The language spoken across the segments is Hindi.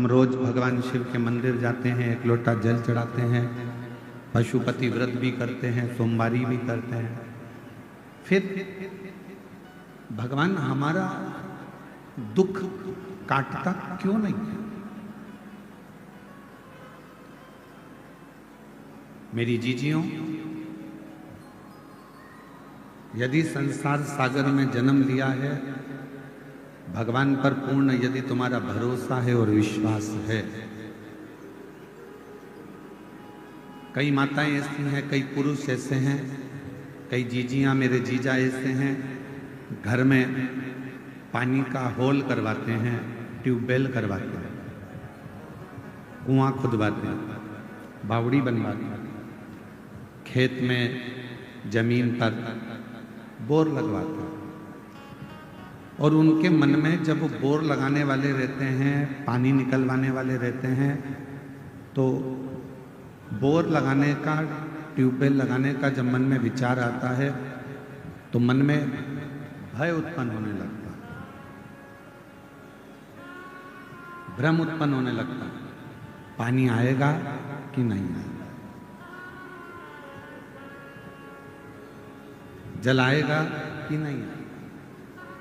हम रोज भगवान शिव के मंदिर जाते हैं, एक लोटा जल चढ़ाते हैं, पशुपति व्रत भी करते हैं, सोमवारी भी करते हैं। फिर भगवान हमारा दुख काटता क्यों नहीं है? मेरी जीजियों, यदि संसार सागर में जन्म लिया है, भगवान पर पूर्ण यदि तुम्हारा भरोसा है और विश्वास है। कई माताएं ऐसी हैं, कई पुरुष ऐसे हैं, कई जीजियां, मेरे जीजा ऐसे हैं, घर में पानी का होल करवाते हैं, ट्यूबवेल करवाते हैं, कुआं खुदवाते हैं, बावड़ी बनवाते हैं, खेत में जमीन पर बोर लगवाते हैं। और उनके मन में जब वो बोर लगाने वाले रहते हैं, पानी निकलवाने वाले रहते हैं, तो बोर लगाने का, ट्यूबवेल लगाने का जब मन में विचार आता है तो मन में भय उत्पन्न होने लगता है, भ्रम उत्पन्न होने लगता है, पानी आएगा कि नहीं आएगा, जल आएगा कि नहीं आएगा।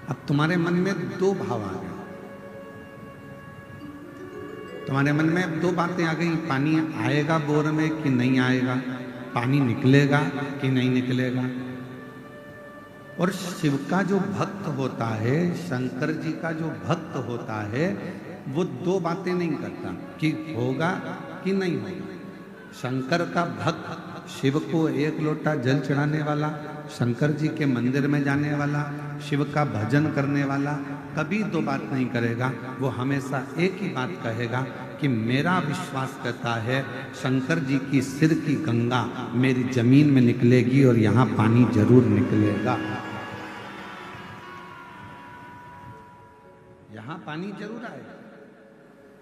अब तुम्हारे मन में दो भाव आ गए, तुम्हारे मन में दो बातें आ गई, पानी आएगा बोर में कि नहीं आएगा, पानी निकलेगा कि नहीं निकलेगा। और शिव का जो भक्त होता है, शंकर जी का जो भक्त होता है, वो दो बातें नहीं करता कि होगा कि नहीं होगा। शंकर का भक्त शिव को एक लोटा जल चढ़ाने वाला, शंकर जी के मंदिर में जाने वाला, शिव का भजन करने वाला कभी दो बात नहीं करेगा। वो हमेशा एक ही बात कहेगा कि मेरा विश्वास कहता है शंकर जी की सिर की गंगा मेरी जमीन में निकलेगी और यहां पानी जरूर निकलेगा, यहां पानी जरूर आएगा।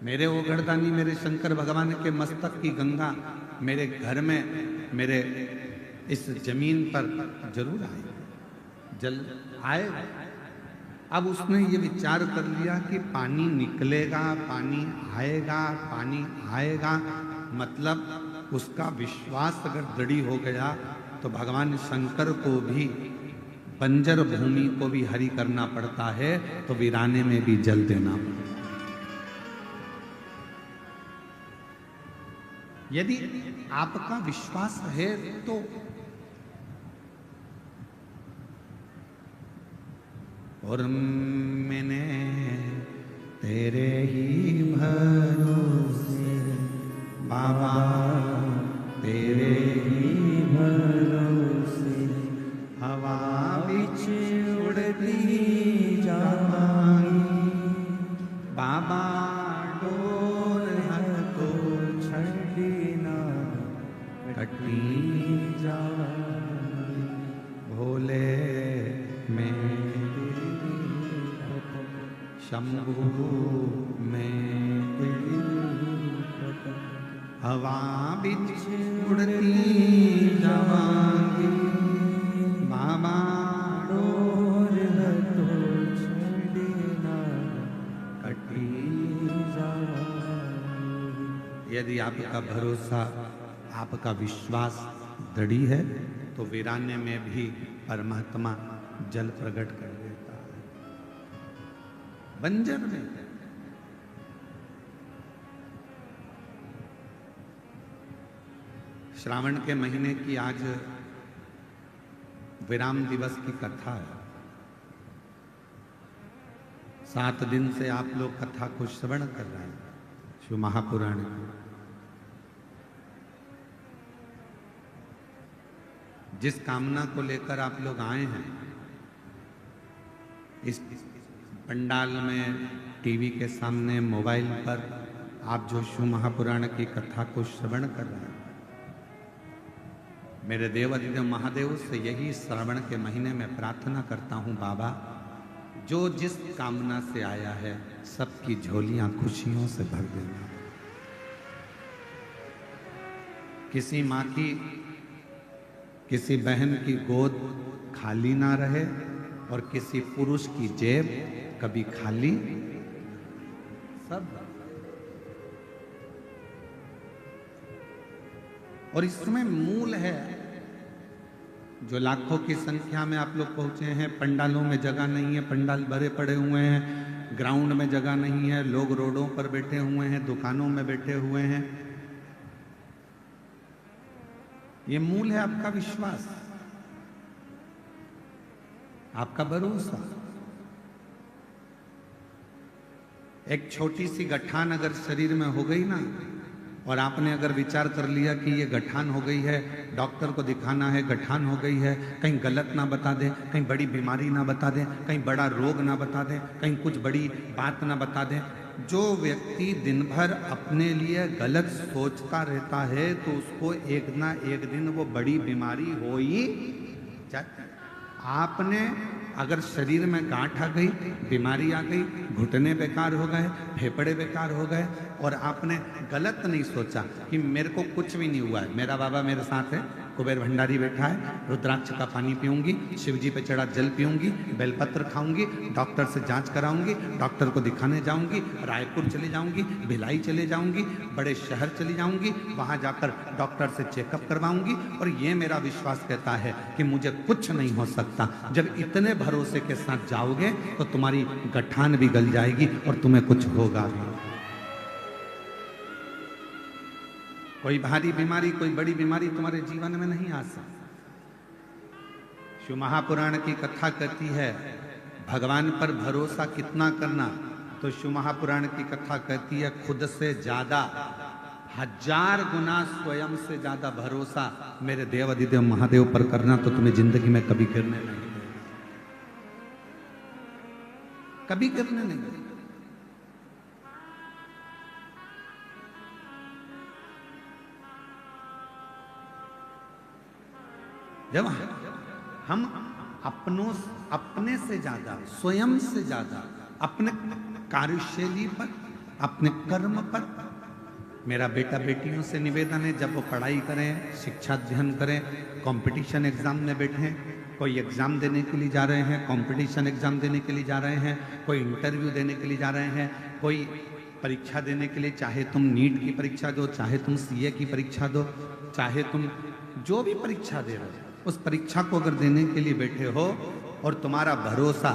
मेरे ओगढ़दानी, मेरे शंकर भगवान के मस्तक की गंगा मेरे घर में, मेरे इस जमीन पर जरूर आएगा, जल आएगा। अब उसने ये विचार कर लिया कि पानी निकलेगा, पानी आएगा, पानी आएगा, मतलब उसका विश्वास अगर दृढ़ हो गया तो भगवान शंकर को भी, बंजर भूमि को भी हरी करना पड़ता है, तो वीराने में भी जल देना पड़ता है। यदि आपका विश्वास है तो और मैंने तेरे ही भरोसे बाबा, तेरे ही भरोसे हवा बिच उड़ती जावांगी बाबा, डोर को छड़ी ना कटी जावांगी भोले में शंभू में हवा बिच उड़ती जावांगी बाबा, डोर तो छड़ी ना कटी जावांगी। यदि आपका भरोसा, आपका विश्वास दृढ़ है तो वीराने में भी परमात्मा जल प्रकट कर देता है। बंजर में श्रावण के महीने की आज विराम दिवस की कथा है। 7 दिन से आप लोग कथा को श्रवण कर रहे हैं, शिव महापुराण की। जिस कामना को लेकर आप लोग आए हैं, इस पंडाल में, टीवी के सामने, मोबाइल पर आप जो शिव महापुराण की कथा को श्रवण कर रहे हैं, मेरे देवाधिदेव महादेव से यही श्रावण के महीने में प्रार्थना करता हूं, बाबा जो जिस कामना से आया है सबकी झोलियां खुशियों से भर देना। किसी माँ की, किसी बहन की गोद खाली ना रहे और किसी पुरुष की जेब कभी खाली, सब और इसमें मूल है, जो लाखों की संख्या में आप लोग पहुंचे हैं, पंडालों में जगह नहीं है, पंडाल भरे पड़े हुए हैं, ग्राउंड में जगह नहीं है, लोग रोडों पर बैठे हुए हैं, दुकानों में बैठे हुए हैं। ये मूल है आपका विश्वास, आपका भरोसा। एक छोटी सी गठान अगर शरीर में हो गई ना, और आपने अगर विचार कर लिया कि ये गठान हो गई है, डॉक्टर को दिखाना है, गठान हो गई है, कहीं गलत ना बता दें, कहीं बड़ी बीमारी ना बता दें, कहीं बड़ा रोग ना बता दें, कहीं कुछ बड़ी बात ना बता दें। जो व्यक्ति दिन भर अपने लिए गलत सोचता रहता है तो उसको एक ना एक दिन वो बड़ी बीमारी हो ही जाती। आपने अगर शरीर में गांठ आ गई, बीमारी आ गई, घुटने बेकार हो गए, फेफड़े बेकार हो गए, और आपने गलत नहीं सोचा कि मेरे को कुछ भी नहीं हुआ है, मेरा बाबा मेरे साथ है, कुबेर भंडारी बैठा है, रुद्राक्ष का पानी पीऊंगी, शिव जी पे चढ़ा जल पीऊंगी, बेलपत्र खाऊंगी, डॉक्टर से जांच कराऊंगी, डॉक्टर को दिखाने जाऊंगी, रायपुर चले जाऊंगी, भिलाई चले जाऊंगी, बड़े शहर चली जाऊंगी, वहां जाकर डॉक्टर से चेकअप करवाऊंगी, और ये मेरा विश्वास कहता है कि मुझे कुछ नहीं हो सकता। जब इतने भरोसे के साथ जाओगे तो तुम्हारी गठान भी गल जाएगी और तुम्हें कुछ होगा भी। कोई भारी बीमारी, कोई बड़ी बीमारी तुम्हारे जीवन में नहीं आ सकती। शिव महापुराण की कथा कहती है भगवान पर भरोसा कितना करना, तो शिव महापुराण की कथा कहती है खुद से ज्यादा, 1000 गुना स्वयं से ज्यादा भरोसा मेरे देवाधिदेव महादेव पर करना, तो तुम्हें जिंदगी में कभी गिरने नहीं देगा, कभी गिरने नहीं देगा। जब हम अपने से ज्यादा, स्वयं से ज्यादा अपने कार्यशैली पर, अपने कर्म पर, मेरा बेटा बेटियों से निवेदन है जब वो पढ़ाई करें, शिक्षा अध्ययन करें, कंपटीशन एग्जाम में बैठें, कोई एग्जाम देने के लिए जा रहे हैं, कंपटीशन एग्जाम देने के लिए जा रहे हैं, कोई इंटरव्यू देने के लिए जा रहे हैं, कोई परीक्षा देने के लिए, चाहे तुम नीट की परीक्षा दो, चाहे तुम सीए की परीक्षा दो, चाहे तुम जो भी परीक्षा दे रहे हो, उस परीक्षा को अगर देने के लिए बैठे हो और तुम्हारा भरोसा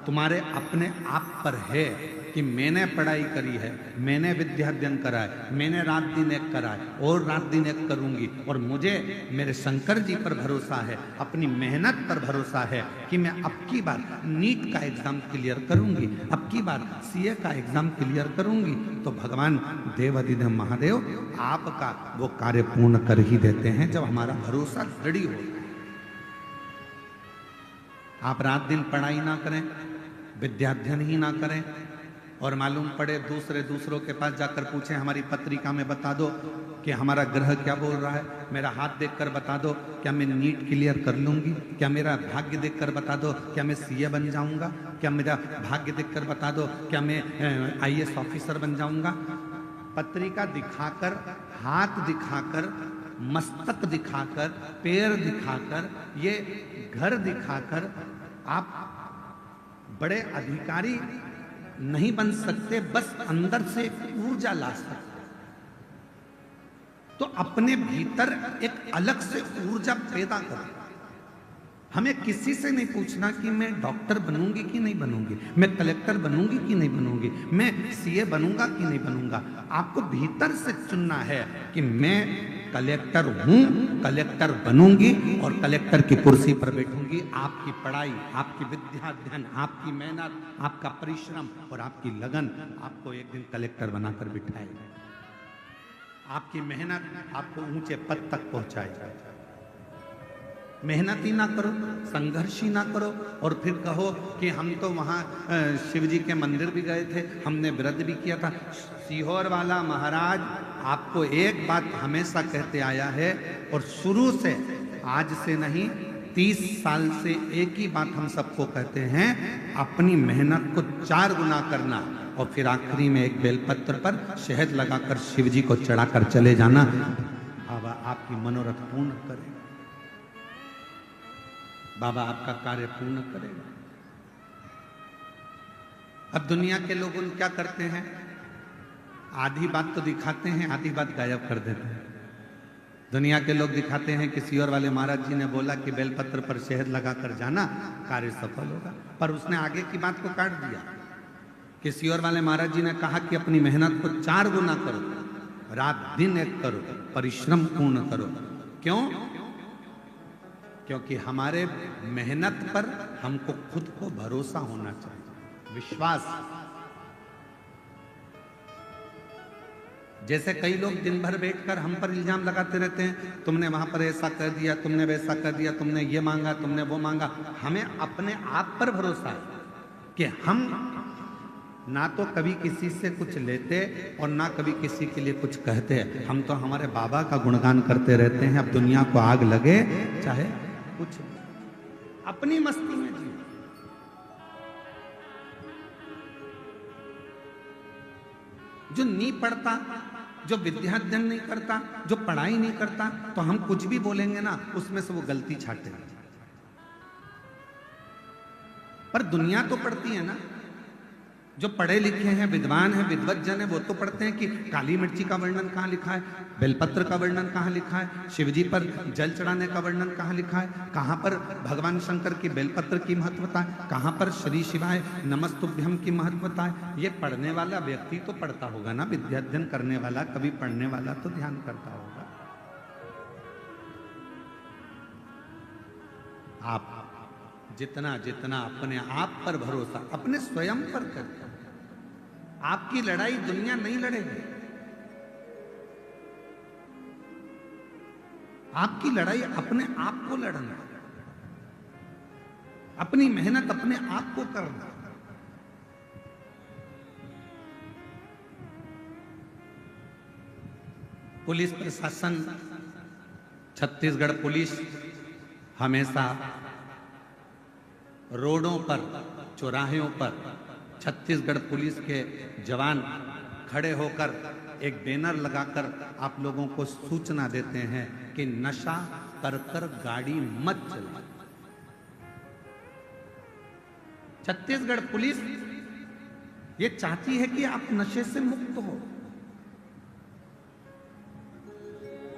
तुम्हारे अपने आप पर है कि मैंने पढ़ाई करी है, मैंने विद्या अध्ययन करा है, मैंने रात दिन एक करा है और रात दिन एक करूंगी, और मुझे मेरे शंकर जी पर भरोसा है, अपनी मेहनत पर भरोसा है कि मैं अब की बार नीट का एग्जाम क्लियर करूंगी, अब की बार सीए का एग्जाम क्लियर करूंगी, तो भगवान देवाधिदेव महादेव आपका वो कार्य पूर्ण कर ही देते हैं जब हमारा भरोसा दृढ़ हो। आप रात दिन पढ़ाई ना करें, विद्याध्ययन ही ना करें, और मालूम पड़े दूसरों के पास जाकर पूछें हमारी पत्रिका में बता दो कि हमारा ग्रह क्या बोल रहा है, मेरा हाथ देखकर बता दो क्या मैं नीट क्लियर कर लूंगी, क्या मेरा भाग्य देखकर बता दो क्या मैं सीए बन जाऊंगा, क्या मेरा भाग्य देखकर बता दो क्या मैं आईएएस ऑफिसर बन जाऊंगा। पत्रिका दिखाकर, हाथ दिखाकर, मस्तक दिखाकर, पैर दिखाकर, ये घर दिखाकर आप बड़े अधिकारी नहीं बन सकते, बस अंदर से ऊर्जा ला सकते। तो अपने भीतर एक अलग से ऊर्जा पैदा करो। हमें किसी से नहीं पूछना कि मैं डॉक्टर बनूंगी कि नहीं बनूंगी, मैं कलेक्टर बनूंगी कि नहीं बनूंगी, मैं सीए बनूंगा कि नहीं बनूंगा। आपको भीतर से चुनना है कि मैं कलेक्टर हूं, कलेक्टर बनूंगी और कलेक्टर की कुर्सी पर बैठूंगी। आपकी पढ़ाई, आपकी विद्या अध्ययन, आपकी मेहनत, आपका परिश्रम और आपकी लगन आपको एक दिन कलेक्टर बनाकर बिठाएगा। आपकी मेहनत आपको ऊंचे पद तक पहुंचाएगा। मेहनत ही ना करो, संघर्ष ही ना करो और फिर कहो कि हम तो वहाँ शिव जी के मंदिर भी गए थे, हमने व्रत भी किया था। सीहोर वाला महाराज आपको एक बात हमेशा कहते आया है और शुरू से, आज से नहीं 30 साल से एक ही बात हम सबको कहते हैं, अपनी मेहनत को 4 गुना करना और फिर आखिरी में एक बेलपत्र पर शहद लगाकर शिव जी को चढ़ाकर चले जाना। बाबा आपकी मनोरथ पूर्ण करेगा, बाबा आपका कार्य पूर्ण करेगा। अब दुनिया के लोग क्या करते हैं, आधी बात तो दिखाते हैं, आधी बात गायब कर देते हैं। दुनिया के लोग दिखाते हैं कि सीहोर वाले महाराज जी ने बोला कि बेलपत्र पर शहद लगाकर जाना, कार्य सफल होगा, पर उसने आगे की बात को काट दिया कि सीहोर वाले महाराज जी ने कहा कि अपनी मेहनत को 4 गुना करो, रात दिन एक करो, परिश्रम पूर्ण करो। क्यों? क्योंकि हमारे मेहनत पर हमको खुद को भरोसा होना चाहिए, विश्वास। जैसे कई लोग दिन भर बैठकर हम पर इल्जाम लगाते रहते हैं, तुमने वहां पर ऐसा कर दिया, तुमने वैसा कर दिया, तुमने ये मांगा, तुमने वो मांगा। हमें अपने आप पर भरोसा है कि हम ना तो कभी किसी से कुछ लेते और ना कभी किसी के लिए कुछ कहते। हम तो हमारे बाबा का गुणगान करते रहते हैं। अब दुनिया को आग लगे चाहे कुछ, अपनी मस्ती में जी। जो नहीं पढ़ता, जो विद्या अध्ययन नहीं करता, जो पढ़ाई नहीं करता, तो हम कुछ भी बोलेंगे ना, उसमें से वो गलती छाटे। पर दुनिया तो पढ़ती है ना, जो पढ़े लिखे हैं, विद्वान हैं, विद्वत जन है, वो तो पढ़ते हैं कि काली मिर्ची का वर्णन कहाँ लिखा है, बेलपत्र का वर्णन कहाँ लिखा है, शिवजी पर जल चढ़ाने का वर्णन कहाँ लिखा है, कहाँ पर भगवान शंकर की बेलपत्र की महत्वता है, कहाँ पर श्री शिवाय नमस्तुभ्यम की महत्वता है। ये पढ़ने वाला व्यक्ति तो पढ़ता होगा ना, विद्याध्ययन करने वाला, कभी पढ़ने वाला तो ध्यान करता होगा। आप जितना जितना अपने आप पर भरोसा, अपने स्वयं पर करते, आपकी लड़ाई दुनिया नहीं लड़ेगी। आपकी लड़ाई अपने आप को लड़ना, अपनी मेहनत अपने आप को करना। पुलिस प्रशासन, छत्तीसगढ़ पुलिस हमेशा रोडों पर, चौराहों पर छत्तीसगढ़ पुलिस के जवान खड़े होकर एक बैनर लगाकर आप लोगों को सूचना देते हैं कि नशा कर कर गाड़ी मत चलाओ। छत्तीसगढ़ पुलिस ये चाहती है कि आप नशे से मुक्त हो।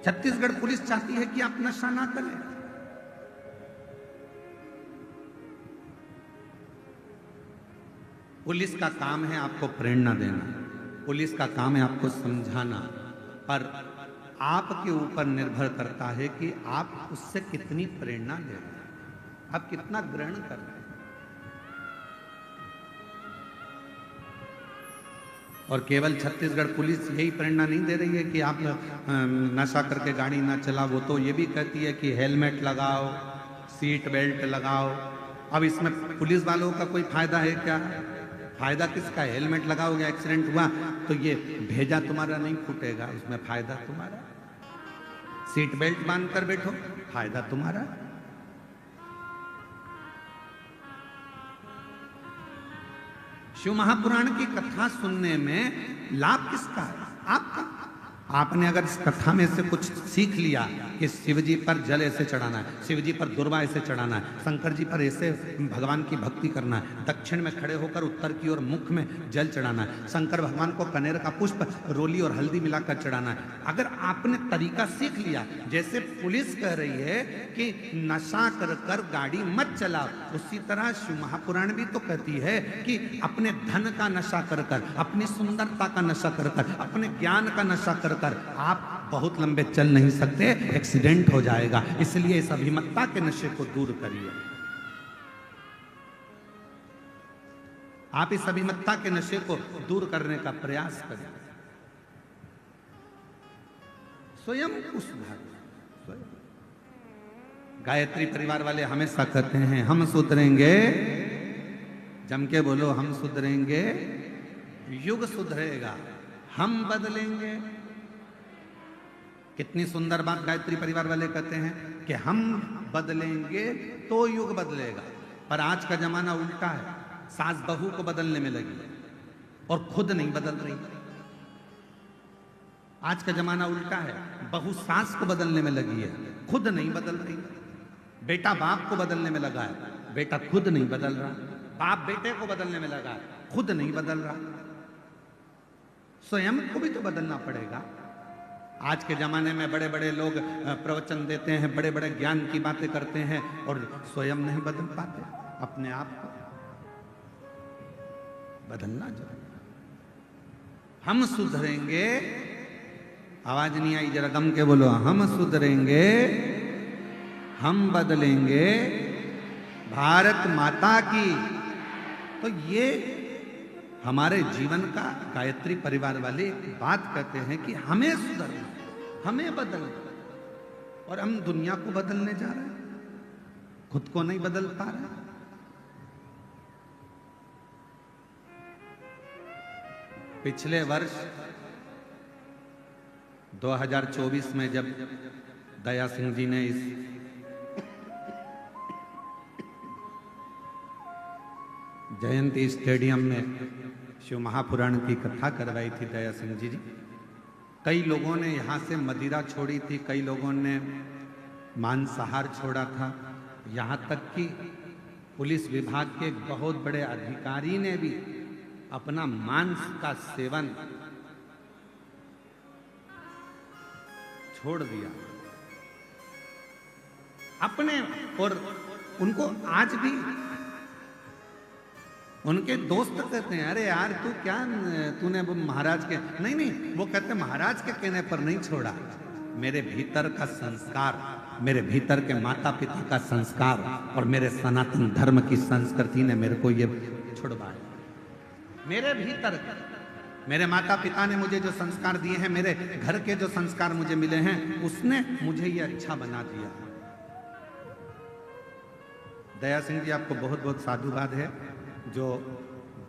छत्तीसगढ़ पुलिस चाहती है कि आप नशा ना करें। पुलिस का काम है आपको प्रेरणा देना, पुलिस का काम है आपको समझाना, पर आपके ऊपर निर्भर करता है कि आप उससे कितनी प्रेरणा ले रहे हैं, आप कितना ग्रहण कर रहे हैं। और केवल छत्तीसगढ़ पुलिस यही प्रेरणा नहीं दे रही है कि आप नशा करके गाड़ी ना चलाओ, वो तो ये भी कहती है कि हेलमेट लगाओ, सीट बेल्ट लगाओ। अब इसमें पुलिस वालों का कोई फायदा है क्या? फायदा किसका है? हेलमेट लगाओगे, एक्सीडेंट हुआ तो ये भेजा तुम्हारा नहीं फूटेगा, इसमें फायदा तुम्हारा। सीट बेल्ट बांध कर बैठो, फायदा तुम्हारा। शिव महापुराण की कथा सुनने में लाभ किसका है? आपका। आपने अगर इस कथा में से कुछ सीख लिया कि शिवजी पर जल ऐसे चढ़ाना है, शिवजी पर दुर्वा ऐसे चढ़ाना है, शंकर जी पर ऐसे भगवान की भक्ति करना है, दक्षिण में खड़े होकर उत्तर की ओर मुख में जल चढ़ाना है, शंकर भगवान को कनेर का पुष्प रोली और हल्दी मिलाकर चढ़ाना है। अगर आपने तरीका सीख लिया, जैसे पुलिस कह रही है कि नशा कर कर गाड़ी मत चलाओ, उसी तरह शिव महापुराण भी तो कहती है कि अपने धन का नशा कर कर, अपनी सुंदरता का नशा कर कर, अपने ज्ञान का नशा कर कर आप बहुत लंबे चल नहीं सकते, एक्सीडेंट हो जाएगा। इसलिए इस अभिमत्ता के नशे को दूर करिए। आप इस अभिमत्ता के नशे को दूर करने का प्रयास करें, स्वयं को सुधारें। गायत्री परिवार वाले हमेशा कहते हैं हम सुधरेंगे, जम के बोलो, हम सुधरेंगे, युग सुधरेगा, हम बदलेंगे। कितनी सुंदर बात गायत्री परिवार वाले कहते हैं कि हम बदलेंगे तो युग बदलेगा। पर आज का जमाना उल्टा है, सास बहू को बदलने में लगी और खुद नहीं बदल रही। आज का जमाना उल्टा है, बहू सास को बदलने में लगी है, खुद नहीं बदल रही। बेटा बाप को बदलने में लगा है, बेटा खुद नहीं बदल रहा। बाप बेटे को बदलने में लगा है, खुद नहीं बदल रहा। स्वयं को भी तो बदलना पड़ेगा। आज के जमाने में बड़े बड़े लोग प्रवचन देते हैं, बड़े बड़े ज्ञान की बातें करते हैं और स्वयं नहीं बदल पाते। अपने आप को बदलना जरूरी। हम सुधरेंगे, आवाज नहीं आई, जरा दम के बोलो, हम सुधरेंगे, हम बदलेंगे भारत माता की। तो ये हमारे जीवन का गायत्री परिवार वाले एक बात कहते हैं कि हमें सुधरना, हमें बदलना, और हम दुनिया को बदलने जा रहे हैं, खुद को नहीं बदल पा रहे। पिछले वर्ष 2024 में जब दया सिंह जी ने इस जयंती स्टेडियम में शिव महापुराण की कथा करवाई थी दया सिंह जी, कई लोगों ने यहाँ से मदिरा छोड़ी थी, कई लोगों ने मांसाहार छोड़ा था, यहाँ तक कि पुलिस विभाग के एक बहुत बड़े अधिकारी ने भी अपना मांस का सेवन छोड़ दिया अपने। और उनको आज भी उनके दोस्त कहते हैं, अरे यार तू क्या, तूने महाराज के, नहीं, वो कहते महाराज के कहने पर नहीं छोड़ा, मेरे भीतर का संस्कार, मेरे भीतर के माता पिता का संस्कार और मेरे सनातन धर्म की संस्कृति ने मेरे को ये छुड़वाया। मेरे भीतर, मेरे माता पिता ने मुझे जो संस्कार दिए हैं, मेरे घर के जो संस्कार मुझे मिले हैं, उसने मुझे ये अच्छा बना दिया। दया सिंह जी, आपको बहुत बहुत साधुवाद है जो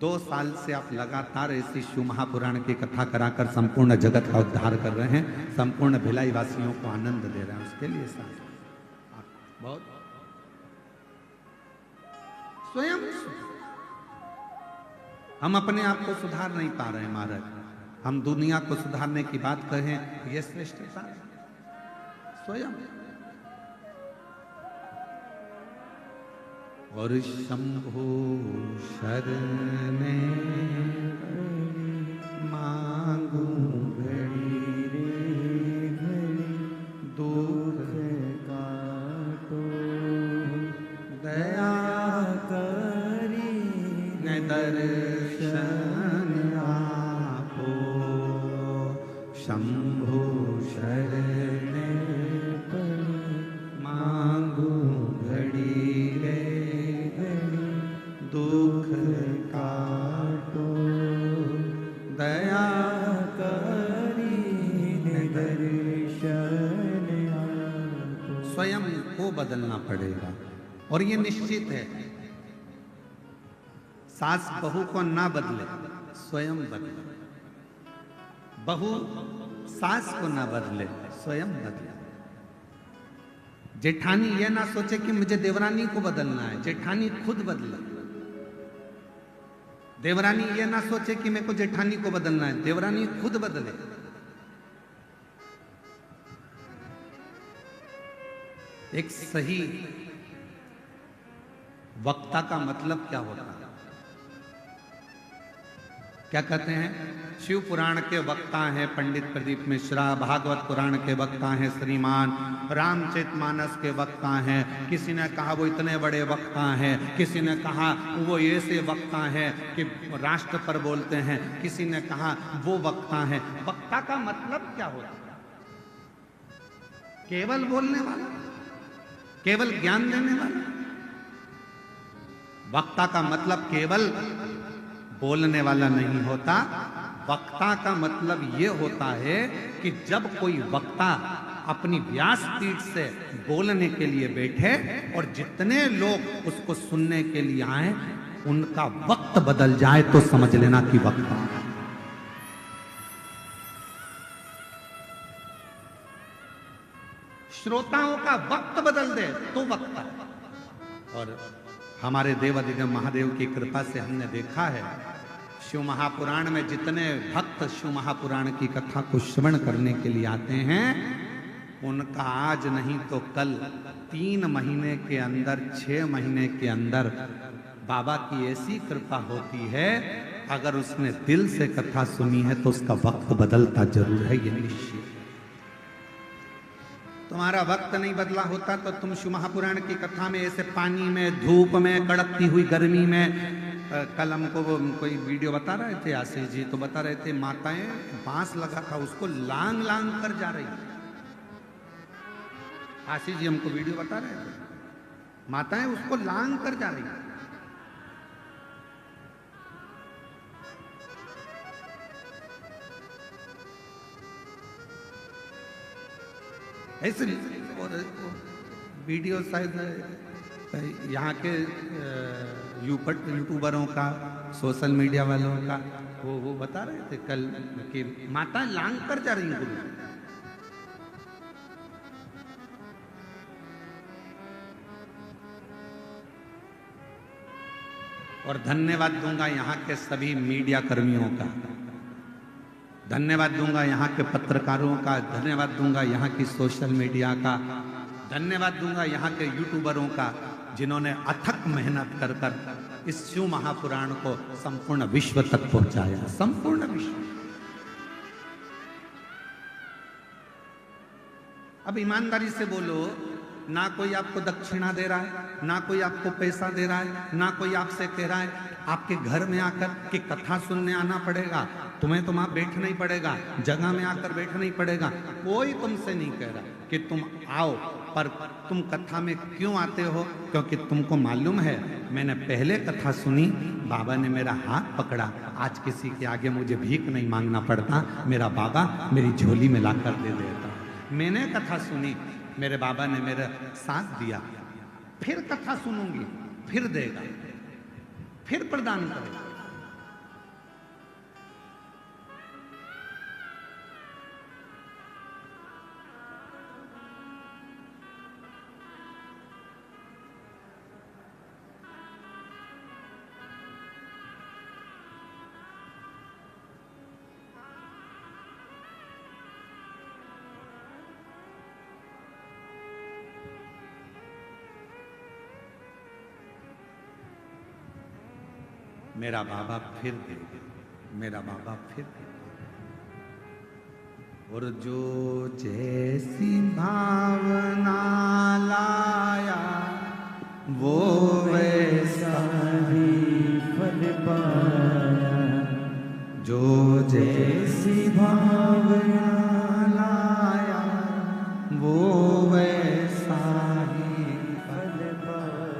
2 साल से आप लगातार ऐसी शिव महापुराण की कथा कराकर संपूर्ण जगत का उद्धार कर रहे हैं, संपूर्ण भिलाई वासियों को आनंद दे रहे हैं। उसके लिए आप बहुत स्वयं, हम अपने आप को सुधार नहीं पा रहे हैं महाराज, हम दुनिया को सुधारने की बात कहें, यह श्रेष्ठता स्वयं। और शंभो शरणे मांगू घड़ी रे घड़ी, दुख काटो दया करी न दर्शन आपो। शंभो शरणे मांगू घड़ी रे, दुख काटो दया करी दर्शन आपो। स्वयं को बदलना पड़ेगा और ये निश्चित है, सास बहू को ना बदले, स्वयं बदले। बहू सास को ना बदले, स्वयं बदले। जेठानी ये ना सोचे कि मुझे देवरानी को बदलना है, जेठानी खुद बदले। देवरानी ये ना सोचे कि मेरे को जेठानी को बदलना है, देवरानी खुद बदले। एक सही वक्ता का मतलब क्या होता है? क्या कहते हैं? शिव पुराण के वक्ता हैं पंडित प्रदीप मिश्रा, भागवत पुराण के वक्ता हैं श्रीमान, रामचरितमानस के वक्ता हैं, किसी ने कहा वो इतने बड़े वक्ता हैं, किसी ने कहा वो ऐसे वक्ता हैं कि राष्ट्र पर बोलते हैं, किसी ने कहा वो वक्ता हैं। वक्ता का मतलब क्या होता है? केवल बोलने वाला, केवल ज्ञान देने वाला। वक्ता का मतलब केवल बोलने वाला नहीं होता। वक्ता का मतलब ये होता है कि जब कोई वक्ता अपनी व्यासपीठ से बोलने के लिए बैठे और जितने लोग उसको सुनने के लिए आए, उनका वक्त बदल जाए तो समझ लेना कि वक्ता। श्रोताओं का वक्त बदल दे तो वक्ता। और हमारे देवादिदेव महादेव की कृपा से हमने देखा है, शिव महापुराण में जितने भक्त शिव महापुराण की कथा को श्रवण करने के लिए आते हैं, उनका आज नहीं तो कल 3 महीने के अंदर, 6 महीने के अंदर बाबा की ऐसी कृपा होती है, अगर उसने दिल से कथा सुनी है तो उसका वक्त बदलता जरूर है, ये निश्चित। तुम्हारा वक्त नहीं बदला होता तो तुम शिव महापुराण की कथा में ऐसे पानी में, धूप में, कड़कती हुई गर्मी में, कल हमको वो कोई वीडियो बता रहे थे आशीष जी, तो बता रहे थे माताएं बांस लगा था उसको लांग लांग कर जा रही। आशीष जी हमको वीडियो बता रहे थे, माताएं उसको लांग कर जा रही। ऐसे वीडियो शायद यहाँ के यूट्यूबरों का, सोशल मीडिया वालों का, वो बता रहे थे कल कि माता लांग कर जा रही गुरु। और धन्यवाद दूंगा यहाँ के सभी मीडिया कर्मियों का, धन्यवाद दूंगा यहाँ के पत्रकारों का, धन्यवाद दूंगा यहाँ की सोशल मीडिया का, धन्यवाद दूंगा यहाँ के यूट्यूबरों का, जिन्होंने अथक मेहनत कर कर इस शिव महापुराण को संपूर्ण विश्व तक पहुंचाया। संपूर्ण विश्व। अब ईमानदारी से बोलो, ना कोई आपको दक्षिणा दे रहा है, ना कोई आपको पैसा दे रहा है, ना कोई आपसे कह रहा है आपके घर में आकर कि कथा सुनने आना पड़ेगा, तुम्हें तो वहां बैठना ही पड़ेगा, जगह में आकर बैठना ही पड़ेगा। कोई तुमसे नहीं कह रहा कि तुम आओ, पर तुम कथा में क्यों आते हो? क्योंकि तुमको मालूम है मैंने पहले कथा सुनी, बाबा ने मेरा हाथ पकड़ा, आज किसी के आगे मुझे भीख नहीं मांगना पड़ता, मेरा बाबा मेरी झोली में लाकर दे देता। मैंने कथा सुनी, मेरे बाबा ने मेरा साथ दिया, फिर कथा सुनूंगी, फिर देगा, फिर प्रदान करेगा। मेरा बाबा फिर दे, मेरा बाबा फिर दे। और जो जैसी भावना लाया वो वैसा ही फल पाया, जो जैसी भावना लाया वो वैसा ही फल पाया।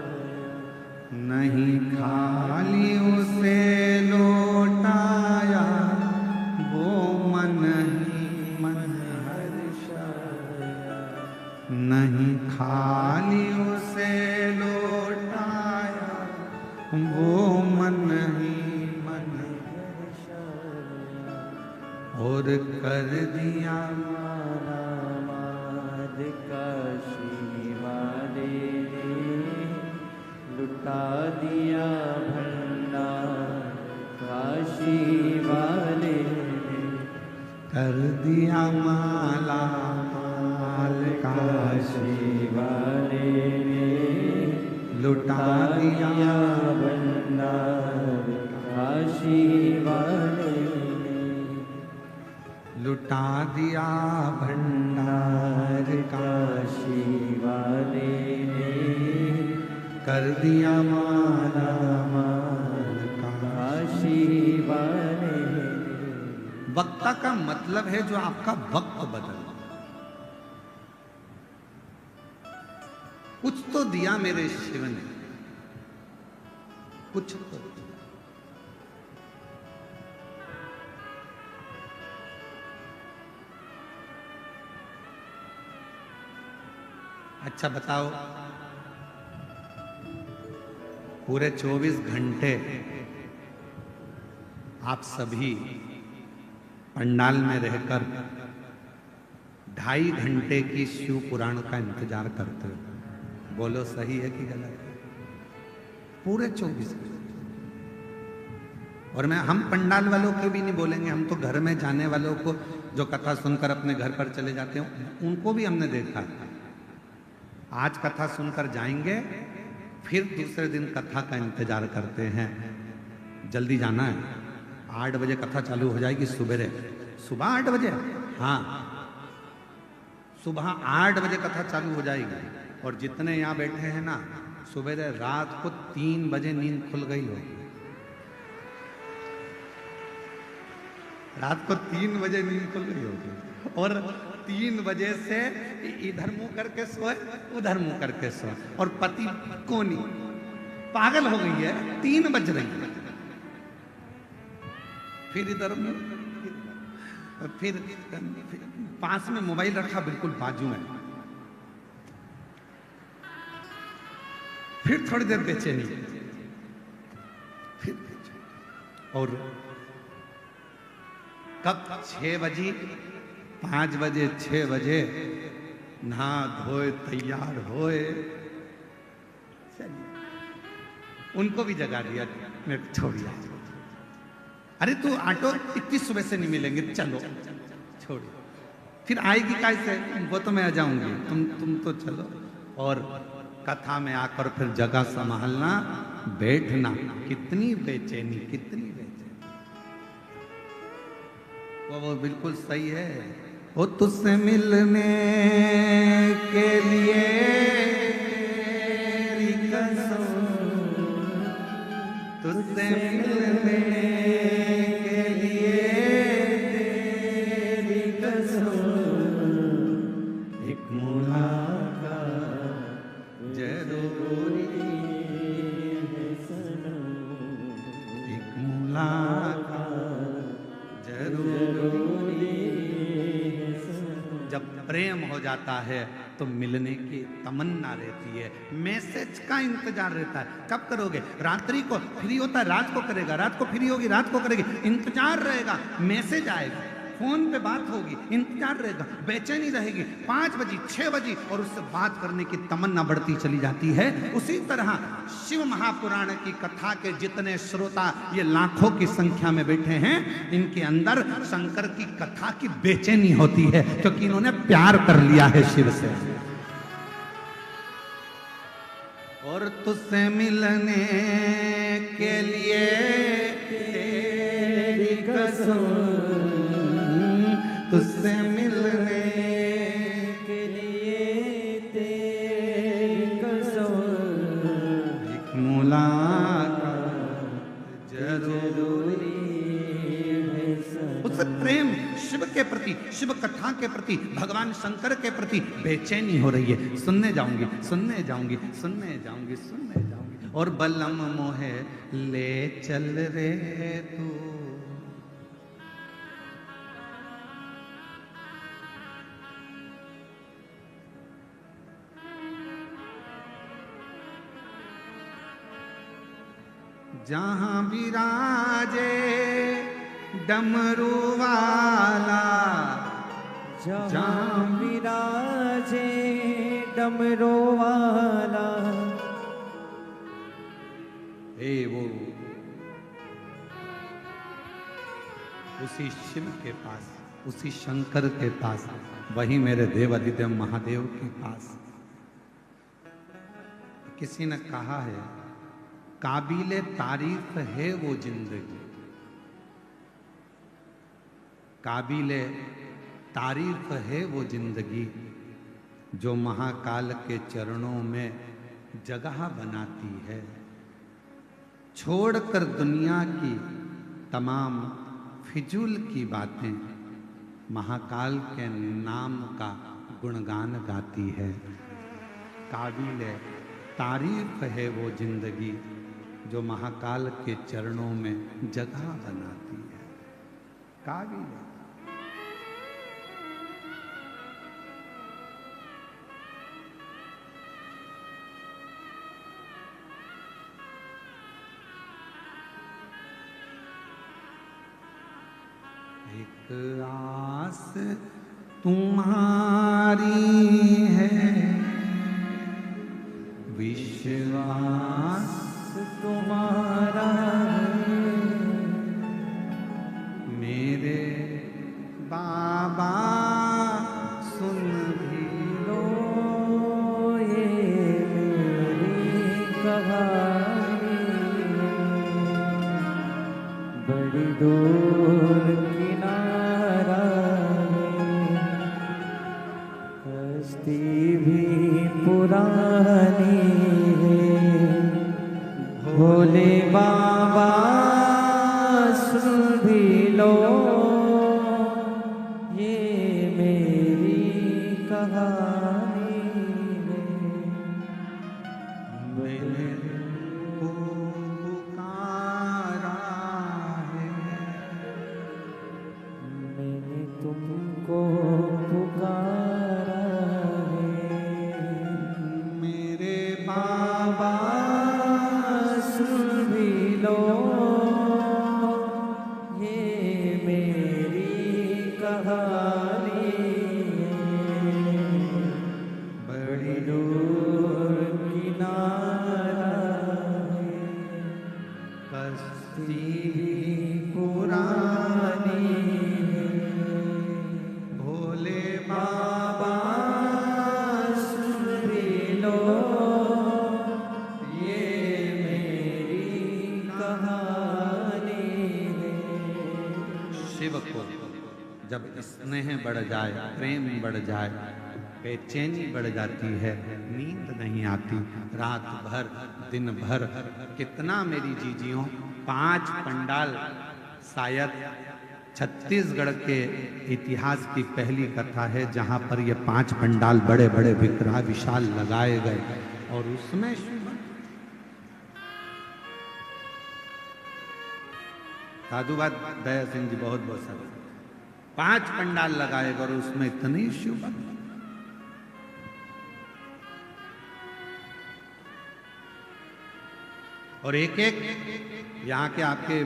नहीं खाली उसे लौटाया वो मन ही मन हर्षाया। नहीं खाली उसे लौटाया वो मन ही मन हर्षाया। और कर दिया मारा माद काशी वाले, लुटा दिया भंडार काशी वाले ने। कर दिया माला माल काशी वाले ने, लुटा दिया भंडार काशी वाले ने। लुटा दिया भंडार काशी वाले ने, कर दिया माला माल काशी वाले। वक्ता का मतलब है जो आपका वक्त बदल। कुछ तो दिया मेरे शिव ने, कुछ तो। अच्छा बताओ, पूरे 24 घंटे आप सभी पंडाल में रहकर 2.5 घंटे की शिव पुराण का इंतजार करते हो। बोलो सही है कि गलत? पूरे 24 घंटे। और हम पंडाल वालों के भी नहीं बोलेंगे, हम तो घर में जाने वालों को जो कथा सुनकर अपने घर पर चले जाते हैं उनको भी हमने देखा। आज कथा सुनकर जाएंगे, फिर दूसरे दिन कथा का इंतजार करते हैं। जल्दी जाना है, 8 बजे कथा चालू हो जाएगी। सुबह 8 बजे, हाँ सुबह 8 बजे कथा चालू हो जाएगी और जितने यहाँ बैठे हैं ना, सुबह रात को 3 बजे नींद खुल गई होगी। रात को 3 बजे नींद खुल गई होगी और 3 बजे से इधर मुंह करके सोए, उधर मुंह करके सोए, और पति कोनी पागल हो गई है, 3 बज रही है, फिर इधर फिर पास में मोबाइल रखा बिल्कुल बाजू में, फिर थोड़ी देर बेचैनी, फिर और कब 6 बजे 5 बजे 6 बजे नहा धोए तैयार होए, उनको भी जगा दिया, मेरे छोड़िए, अरे तू ऑटो इतनी सुबह से नहीं मिलेंगे, चलो छोड़, फिर आएगी कैसे, वो तो मैं आ जाऊंगी, तुम तो चलो। और कथा में आकर फिर जगह संभालना, बैठना, कितनी बेचैनी, कितनी बेचैनी। वो बिल्कुल सही है। वो तुझसे मिलने के लिए तुझसे मिलने के लिए तेरी कसम, एक मुलाकात जरूरी है सनम, एक मुलाकात जरूरी है सनम। जब प्रेम हो जाता है तो मिलने की तमन्ना रहती है, मैसेज का इंतजार रहता है, कब करोगे, रात्रि को फ्री होता है रात को करेगा, रात को फ्री होगी रात को करेगी, इंतजार रहेगा, मैसेज आएगा, फोन पे बात होगी, इंतजार रहेगा, बेचैनी रहेगी, 5 बजे 6 बजे, और उससे बात करने की तमन्ना बढ़ती चली जाती है। उसी तरह शिव महापुराण की कथा के जितने श्रोता ये लाखों की संख्या में बैठे हैं, इनके अंदर शंकर की कथा की बेचैनी होती है, क्योंकि इन्होंने प्यार कर लिया है शिव से। और तुझसे मिलने के लिए तेरी कसम, तुझसे मिलने के लिए तेरी कसम, एक मुलाकात जरूरी है। उससे प्रेम शिव के प्रति, शिव कथा के प्रति, भगवान शंकर के प्रति बेचैनी हो रही है, सुनने जाऊंगी, सुनने जाऊंगी, सुनने जाऊंगी, सुनने जाऊंगी। और बलम मोहे ले चल रे तू, जहां विराजे डमरू वाला, जहां विराजे डमरू वाला, वो उसी शिव के पास, उसी शंकर के पास, वही मेरे देवादिदेव महादेव के पास। किसी ने कहा है, काबिले तारीफ है वो जिंदगी, काबिले तारीफ है वो जिंदगी, जो महाकाल के चरणों में जगह बनाती है। छोड़कर दुनिया की तमाम फिजूल की बातें, महाकाल के नाम का गुणगान गाती है। काबिले तारीफ है वो जिंदगी, जो महाकाल के चरणों में जगह बनाती है। काबिल एक आस तुम्हारी है, विश्वास तुम्हारा मेरे बाबा सुन भी लो ये मेरी कहानी, बड़ी दूर किनारा है, कश्ती भी पुरानी है, भोले बाबा सुन भी लो ये मेरी कहानी है। मैंने को पुकारा है, मैंने तुमको पुकारा है, मेरे बाबा सुन भी लो ये मेरी कहानी है। बड़ी दूर किनारा है, कश्ती पुरानी है, भोले बाबा सुन भी लो ये मेरी कहानी है। शिव को जब स्नेह बढ़ जाए, प्रेम बढ़ जाए, बेचैनी बढ़ जाती है, नींद नहीं आती, रात भर दिन भर। कितना मेरी जीजियों, 5 पंडाल, शायद छत्तीसगढ़ के इतिहास की पहली कथा है जहां पर ये 5 पंडाल बड़े बड़े विशाल लगाए गए और उसमें साधुवाद दया सिंह जी बहुत बहुत सारे 5 पंडाल लगाए गए और उसमें इतने शिव भक्त। और एक एक यहाँ के आपके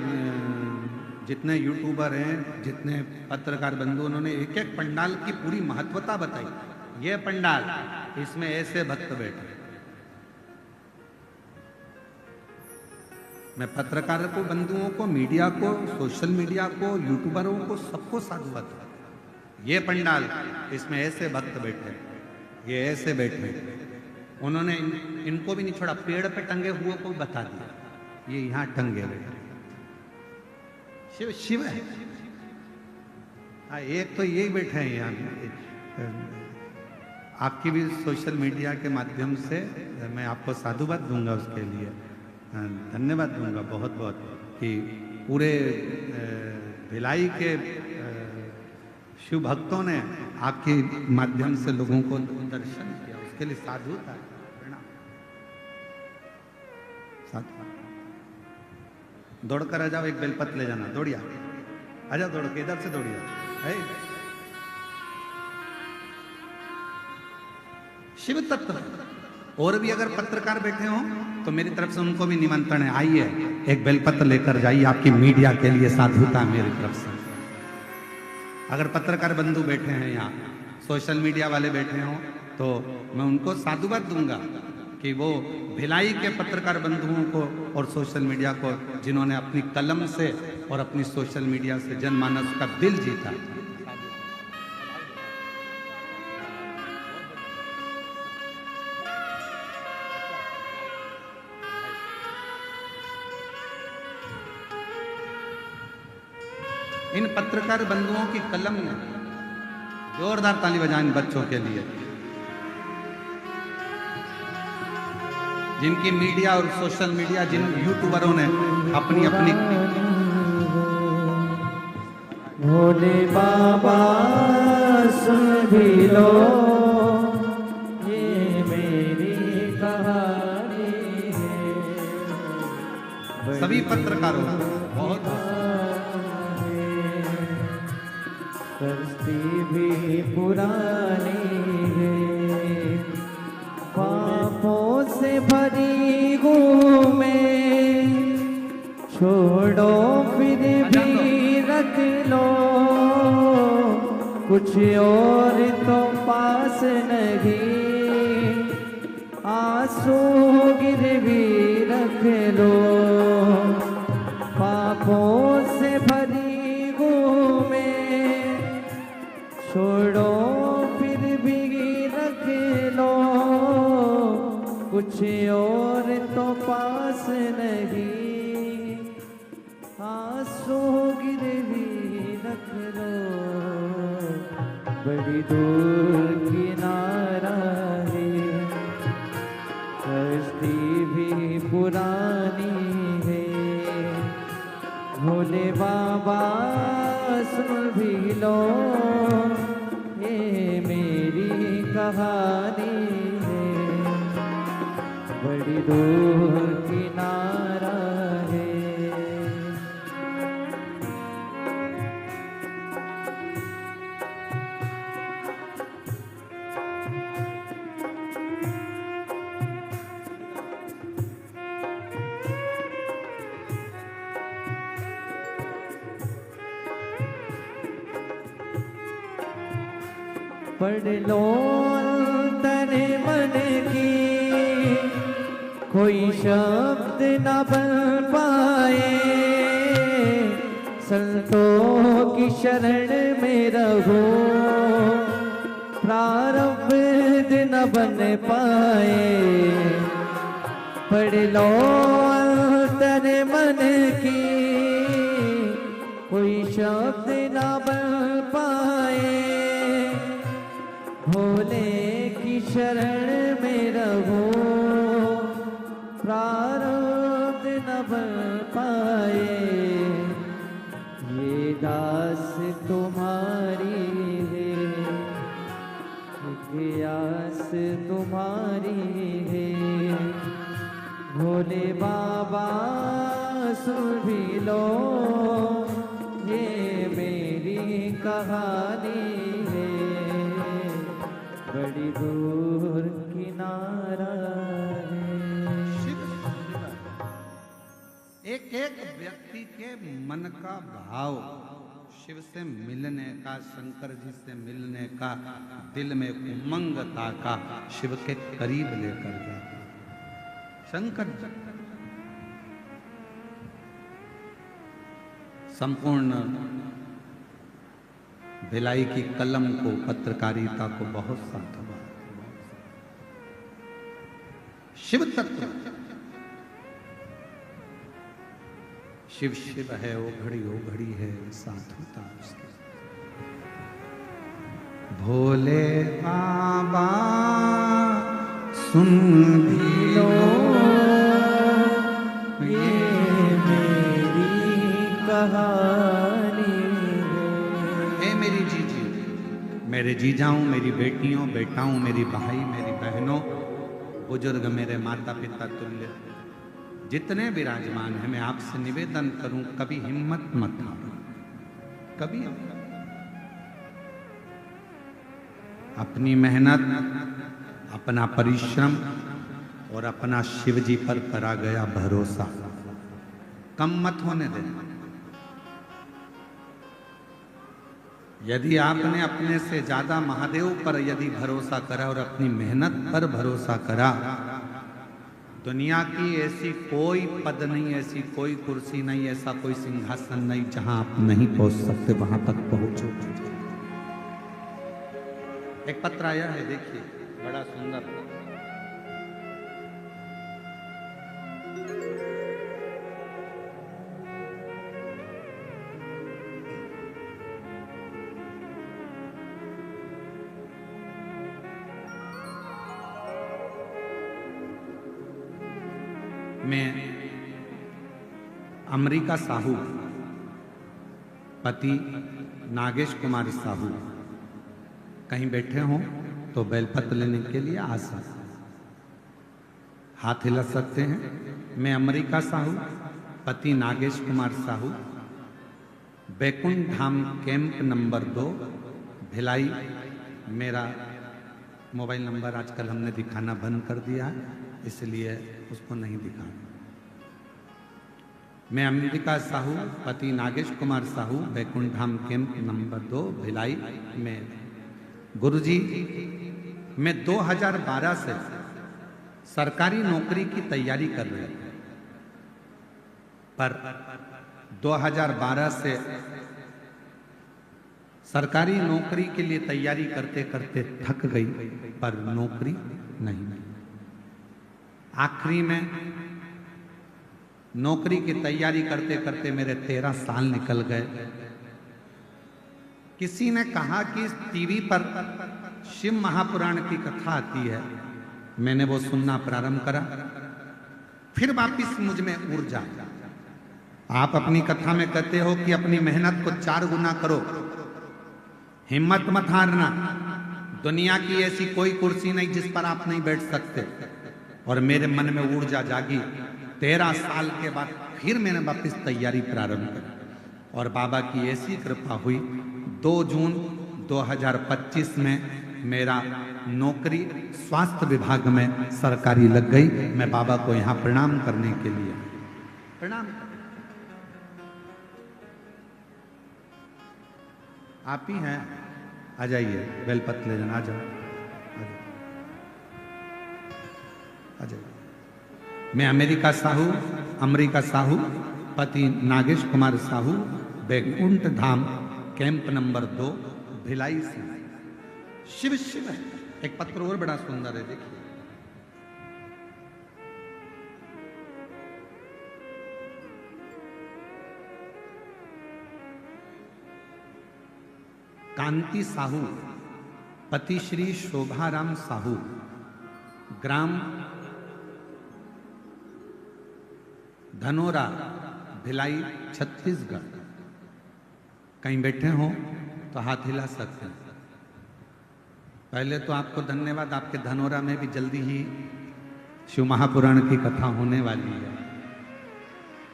जितने यूट्यूबर हैं, जितने पत्रकार बंधु, उन्होंने एक एक पंडाल की पूरी महत्वता बताई। ये पंडाल, इसमें ऐसे भक्त बैठे। मैं पत्रकारों को, बंधुओं को, मीडिया को, सोशल मीडिया को, यूट्यूबरों को, सबको साधुवाद। ये पंडाल, इसमें ऐसे भक्त बैठे, ये ऐसे बैठे। उन्होंने इनको भी नहीं छोड़ा, पेड़ पे टंगे हुए को बता दिया, ये यहाँ टंगे हुए। शिव शिव है। एक तो यही बैठे हैं यहाँ। आपकी भी सोशल मीडिया के माध्यम से मैं आपको साधुवाद दूंगा, उसके लिए धन्यवाद दूंगा बहुत बहुत, कि पूरे भिलाई के शिव भक्तों ने आपके माध्यम से लोगों को दर्शन किया, उसके लिए साधुता प्रणाम। दौड़ कर आ जाओ, एक बेलपत्र ले जाना, दौड़िया आ जाओ, दौड़ के इधर से दौड़िया है। शिव तत्व। और भी अगर पत्रकार बैठे हो तो मेरी तरफ से उनको भी निमंत्रण है, आइए एक बेलपत्र लेकर जाइए, आपकी मीडिया के लिए साधुता मेरी तरफ से। अगर पत्रकार बंधु बैठे हैं यहाँ, सोशल मीडिया वाले बैठे हो, तो मैं उनको साधुवाद दूंगा कि वो भिलाई के पत्रकार बंधुओं को और सोशल मीडिया को, जिन्होंने अपनी कलम से और अपनी सोशल मीडिया से जनमानस का दिल जीता। इन पत्रकार बंधुओं की कलम ने, जोरदार ताली बजाएं इन बच्चों के लिए, जिनकी मीडिया और सोशल मीडिया, जिन यूट्यूबरों ने अपनी अपनी भोले बाबा सुन भी लो ये मेरी कहानी है। सभी पत्रकारों बहुत कश्ती भी पुरानी है, पापों से भरी घूमे, छोड़ो फिर भी रख लो, कुछ और तो पास नहीं, आंसू गिरवी रख लो। पापों से भरी घूमे, छोड़ो फिर भी रख लो, कुछ और तो पास नहीं, आंसू गिरवी रख लो, बड़ी दूर किनारे है, कश्ती भी पुरानी है। भोले बाबा सुन भी लो, ये मेरी कहानी है, बड़ी दूर किनारा है। पढ़ लो तने मन की, कोई शब्द न बन पाए, संतों की शरण में रहो, प्रारब्ध न बन पाए। पढ़ लो तने मन की, कोई शब्द न बन पाए, भोले की शरण में रहो, प्रारब्ध न बन पाए। ये दास तुम्हारी है, इतिहास तुम्हारी है, भोले बाबा सुन भी लो, ये मेरी कहानी है, बड़ी दूर किनारा है। एक एक व्यक्ति के मन का भाव शिव से मिलने का, शंकर जी से मिलने का, दिल में उमंगता का शिव के करीब लेकर जाता। शंकर संपूर्ण भिलाई की कलम को, पत्रकारिता को बहुत साधवा। शिव तत्व शिव शिव है, ओ घड़ी है, साधुता उसकी। भोले बाबा सुन भी लो, ये मेरी कहानी है। ए मेरी जीजी, मेरे जीजाओं, मेरी बेटियों, बेटाओं, मेरी भाई, मेरी बहनों, बुजुर्ग, मेरे माता पिता तुल्य जितने विराजमान हैं, मैं आपसे निवेदन करूं, कभी हिम्मत मत हारो, कभी अपनी मेहनत, अपना परिश्रम और अपना शिव जी पर करा गया भरोसा कम मत होने देना। यदि आपने अपने से ज्यादा महादेव पर यदि भरोसा करा और अपनी मेहनत पर भरोसा करा, दुनिया की ऐसी कोई पद नहीं, ऐसी कोई कुर्सी नहीं, ऐसा कोई सिंहासन नहीं जहां आप नहीं पहुंच सकते, वहां तक पहुंचो। एक पत्र आया है, देखिए, बड़ा सुंदर। मैं अमरीका साहू, पति नागेश कुमार साहू कहीं बैठे हों तो बेलपत्र लेने के लिए आ सकते, हाथ हिला सकते हैं। मैं अमरीका साहू, पति नागेश कुमार साहू, बैकुंठ धाम कैंप नंबर 2, भिलाई। मेरा मोबाइल नंबर आजकल हमने दिखाना बंद कर दिया है, इसलिए उसको नहीं दिखाना। मैं अमरीका साहू, पति नागेश कुमार साहू, बैकुंठ धाम कैंप नंबर 2, भिलाई में। गुरुजी, मैं 2012 से सरकारी नौकरी की तैयारी कर रहा हूं, पर 2012 से सरकारी नौकरी के लिए तैयारी करते करते थक गई, पर नौकरी नहीं मिली। आखिरी में नौकरी की तैयारी करते करते मेरे 13 साल निकल गए। किसी ने कहा कि टीवी पर शिव महापुराण की कथा आती है, मैंने वो सुनना प्रारंभ करा, फिर वापिस मुझ में ऊर्जा। आप अपनी कथा में कहते हो कि अपनी मेहनत को 4 गुना करो, हिम्मत मत हारना, दुनिया की ऐसी कोई कुर्सी नहीं जिस पर आप नहीं बैठ सकते। और मेरे मन में ऊर्जा जागी। 13 साल के बाद फिर मैंने वापस तैयारी प्रारंभ की और बाबा की ऐसी कृपा हुई, 2 जून 2025 में मेरा नौकरी स्वास्थ्य विभाग में सरकारी लग गई। मैं बाबा को यहाँ प्रणाम करने के लिए प्रणाम। आप ही हैं, आ जाइए, बेलपत्र ले जाना, आ जाओ, आ जाइए। मैं अमेरिका साहू, पति नागेश कुमार साहू, बैकुंठ धाम कैंप नंबर 2 भिलाई से। शिव शिव है। एक पत्र और बड़ा सुंदर है, देखिए। कांति साहू, पति श्री शोभाराम साहू, ग्राम धनोरा, भिलाई, छत्तीसगढ़। कहीं बैठे हो तो हाथ हिला सकते हैं। पहले तो आपको धन्यवाद, आपके धनोरा में भी जल्दी ही शिव महापुराण की कथा होने वाली है।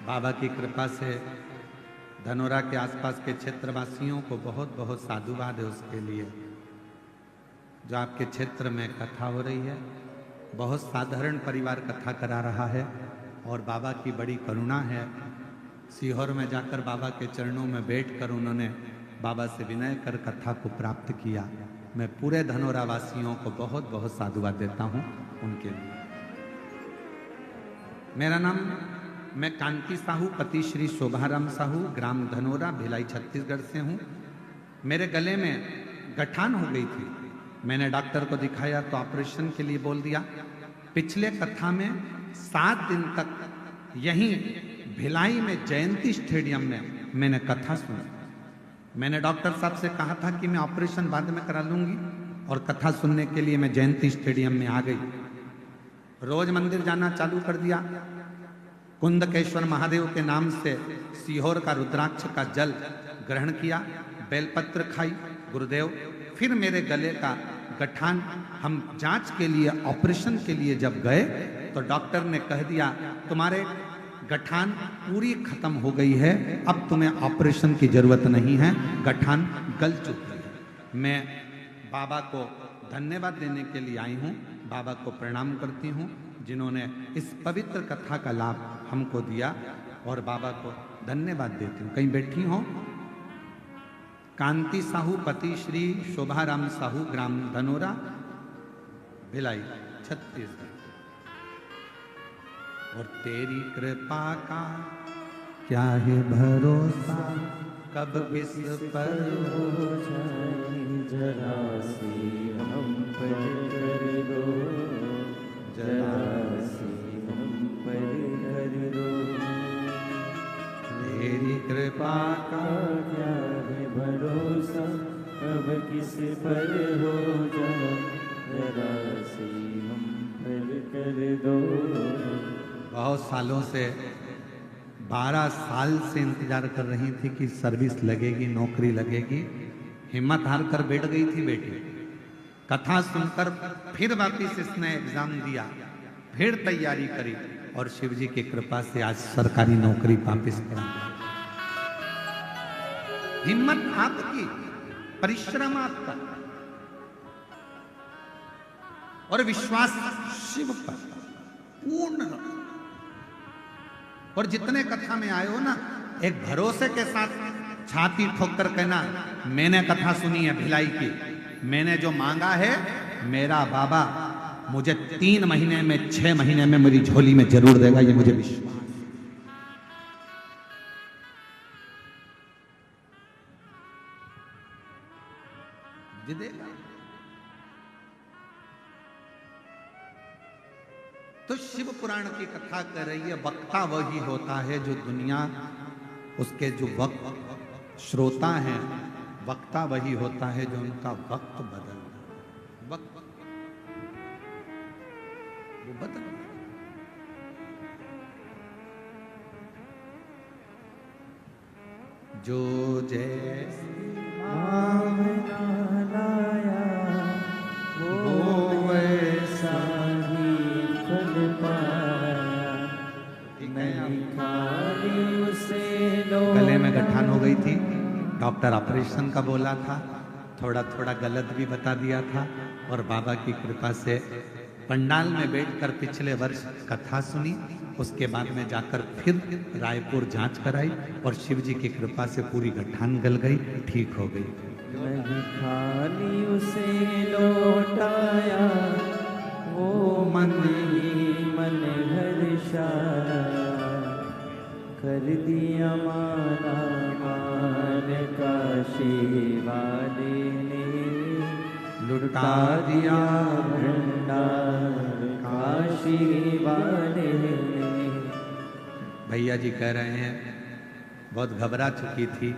बाबा की कृपा से धनोरा के आसपास के क्षेत्रवासियों को बहुत बहुत साधुवाद है उसके लिए। जो आपके क्षेत्र में कथा हो रही है, बहुत साधारण परिवार कथा करा रहा है और बाबा की बड़ी करुणा है। सीहोर में जाकर बाबा के चरणों में बैठकर उन्होंने बाबा से विनय कर कथा को प्राप्त किया। मैं पूरे धनोरा वासियों को बहुत बहुत साधुवाद देता हूं उनके लिए। मेरा नाम, मैं कांति साहू, पति श्री शोभाराम साहू, ग्राम धनोरा, भिलाई, छत्तीसगढ़ से हूं। मेरे गले में गठान हो गई थी। मैंने डॉक्टर को दिखाया तो ऑपरेशन के लिए बोल दिया। पिछले कथा में 7 दिन तक यहीं भिलाई में जयंती स्टेडियम में मैंने कथा सुनी। मैंने डॉक्टर साहब से कहा था कि मैं ऑपरेशन बाद में करा लूंगी और कथा सुनने के लिए मैं जयंती स्टेडियम में आ गई। रोज मंदिर जाना चालू कर दिया। कुंदकेश्वर महादेव के नाम से सीहोर का रुद्राक्ष का जल ग्रहण किया, बेलपत्र खाई, गुरुदेव। फिर मेरे गले का गठान, हम जांच के लिए, ऑपरेशन के लिए जब गए तो डॉक्टर ने कह दिया तुम्हारे गठान पूरी खत्म हो गई है, अब तुम्हें ऑपरेशन की जरूरत नहीं है, गठान गल चुकी है। मैं बाबा को धन्यवाद देने के लिए आई हूँ, बाबा को प्रणाम करती हूँ जिन्होंने इस पवित्र कथा का लाभ हमको दिया और बाबा को धन्यवाद देती हूँ। कहीं बैठी हो? कांति साहू, पति श्री शोभाराम साहू, ग्राम धनोरा, भिलाई, छत्तीसगढ़। और तेरी कृपा का क्या है भरोसा, कब किस पर हो जाए, जरा सी हम पर कर दो, जरा सी हम पर कर दो। तेरी कृपा का क्या है भरोसा, कब किस पर हो जाए, जरा सी हम पर कर दो। बहुत सालों से, 12 साल से इंतजार कर रही थी कि सर्विस लगेगी, नौकरी लगेगी। हिम्मत हार कर बैठ गई थी बेटी। कथा सुनकर फिर वापिस इसने एग्जाम दिया, फिर तैयारी करी और शिव जी की कृपा से आज सरकारी नौकरी वापिस पड़ा। हिम्मत आपकी, परिश्रम आपका और विश्वास शिव पर पूर्ण रखो। और जितने कथा में आए हो ना, एक भरोसे के साथ छाती ठोक कर कहना, मैंने कथा सुनी है भिलाई की, मैंने जो मांगा है मेरा बाबा मुझे 3 महीने में, 6 महीने में मेरी झोली में जरूर देगा, ये मुझे विश्वास। देगा। तो शिव पुराण की कथा कर रही है, वक्ता वही होता है जो दुनिया, उसके जो वक्त श्रोता हैं, वक्ता वही होता है जो उनका वक्त बदल। बदल गई। जो जैसी भावना लाया वो वैसा ही फल पाया। नहीं खाली उसे गले में गठान हो गई थी, डॉक्टर ऑपरेशन का बोला था, थोड़ा थोड़ा गलत भी बता दिया था, और बाबा की कृपा से पंडाल में बैठकर पिछले वर्ष कथा सुनी। उसके बाद में जाकर फिर रायपुर जांच कराई और शिव जी की कृपा से पूरी गठान गल गई, ठीक हो गई। नहीं खाली उसे लौटाया वो मन ही मन हर्षाया। कर दिया माना मान काशी वाले ने, लुटा दिया भंडार काशी वाले ने। भैया जी कह रहे हैं बहुत घबरा चुकी थी,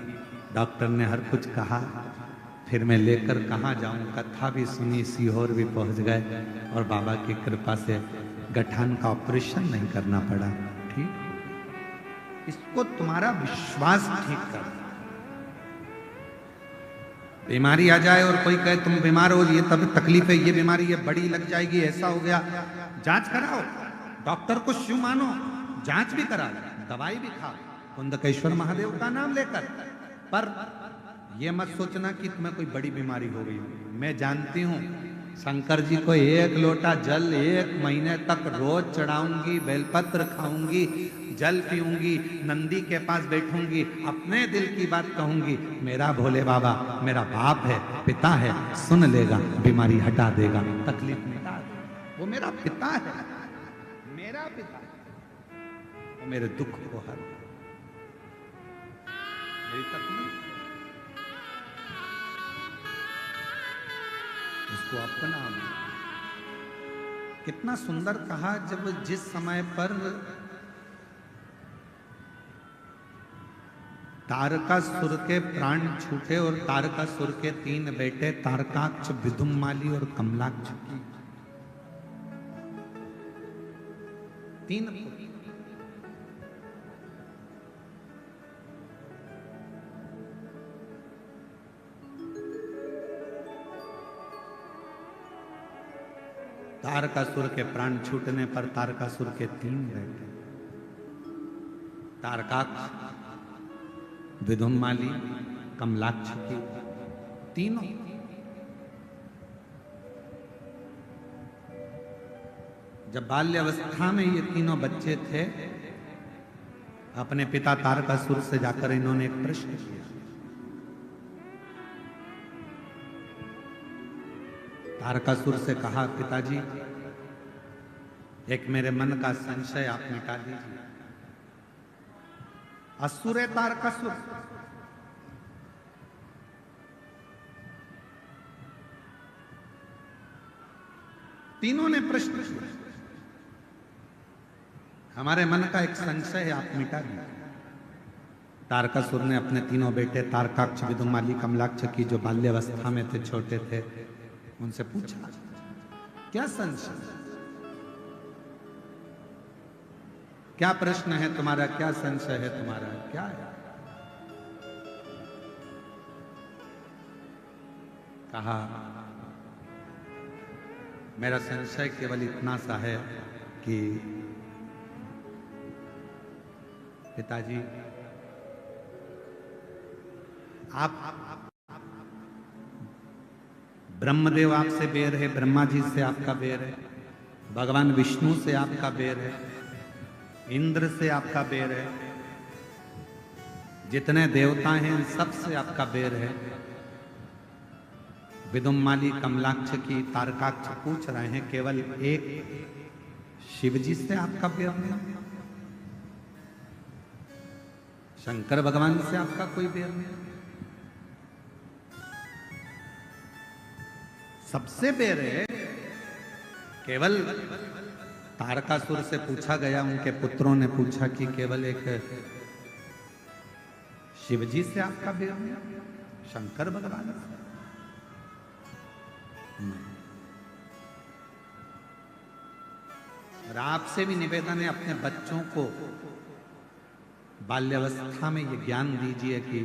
डॉक्टर ने हर कुछ कहा, फिर मैं लेकर कहाँ जाऊं, कथा भी सुनी, सीहोर भी पहुंच गए और बाबा की कृपा से गठान का ऑपरेशन नहीं करना पड़ा। ठीक, इसको तुम्हारा विश्वास ठीक कर। बीमारी आ जाए और कोई कहे तुम बीमार हो, ये तब तकलीफ है, ये बीमारी ये बड़ी लग जाएगी, ऐसा हो गया, जांच कराओ, डॉक्टर को शिव मानो, जांच भी कराओ, दवाई भी खाओ कुंदकेश्वर महादेव का नाम लेकर। पर ये मत सोचना कि तुम्हें कोई बड़ी बीमारी हो गई। मैं जानती हूं शंकर जी को 1 लोटा जल 1 महीने तक रोज चढ़ाऊंगी, बेलपत्र खाऊंगी, जल पीऊंगी, नंदी के पास बैठूंगी, अपने दिल की बात कहूंगी, मेरा भोले बाबा मेरा बाप है, पिता है, सुन लेगा, बीमारी हटा देगा, तकलीफ मिटा देगा। वो मेरा पिता है, मेरा पिता है, वो मेरे दुख को हर, मेरी तकलीफ उसको अपना। कितना सुंदर कहा, जब जिस समय पर तारकासुर के प्राण छूटे और तारकासुर के 3 बेटे तारकाक्ष, विदुम्माली और कमलाक्ष की 3 पुत्र, तारकासुर के प्राण छूटने पर तारकासुर के 3 बेटे तारकाक्ष, विदुम्माली, कमलाक्ष की तीनों जब बाल्यावस्था में ये तीनों बच्चे थे, अपने पिता तारकासुर से जाकर इन्होंने एक प्रश्न किया। तारकासुर से कहा, पिताजी एक मेरे मन का संशय आप मिटा दीजिए। असुर है तारकासुर, तीनों ने प्रश्न किया, हमारे मन का एक संशय है, आप मिटा दीजिए। तारकासुर ने अपने तीनों बेटे तारकाक्ष, विदुम्माली, कमलाक्ष की जो बाल्यावस्था में थे, छोटे थे, उनसे पूछा क्या संशय, क्या प्रश्न है तुम्हारा, क्या संशय है तुम्हारा, क्या है? कहा, मेरा संशय केवल इतना सा है कि पिताजी आप ब्रह्मदेव आपसे बैर है, ब्रह्मा जी से आपका बैर है, भगवान विष्णु से आपका बैर है, इंद्र से आपका बैर है, जितने देवता हैं सबसे आपका बैर है। विदुम्माली, कमलाक्ष की, तारकाक्ष पूछ रहे हैं, केवल एक शिव जी से आपका बैर नहीं, शंकर भगवान से आपका कोई बैर नहीं, सबसे बैर है। केवल तारकासुर से पूछा गया, उनके पुत्रों ने पूछा कि केवल एक शिवजी से आपका बैर नहीं, शंकर भगवान से नहीं। और आपसे भी निवेदन है, अपने बच्चों को बाल्यावस्था में ये ज्ञान दीजिए कि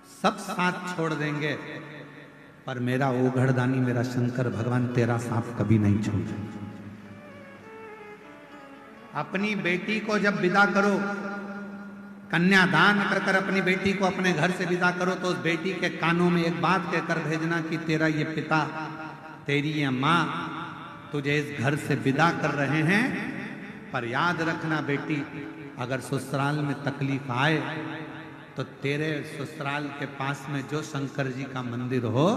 सब साथ छोड़ देंगे पर मेरा ओघड़दानी, मेरा शंकर भगवान तेरा साथ कभी नहीं छोड़ेगा। अपनी बेटी को जब विदा करो, कन्यादान कर कर अपनी बेटी को अपने घर से विदा करो, तो उस बेटी के कानों में एक बात कहकर भेजना कि तेरा ये पिता, तेरी ये माँ तुझे इस घर से विदा कर रहे हैं, पर याद रखना बेटी, अगर ससुराल में तकलीफ आए तो तेरे ससुराल के पास में जो शंकर जी का मंदिर हो,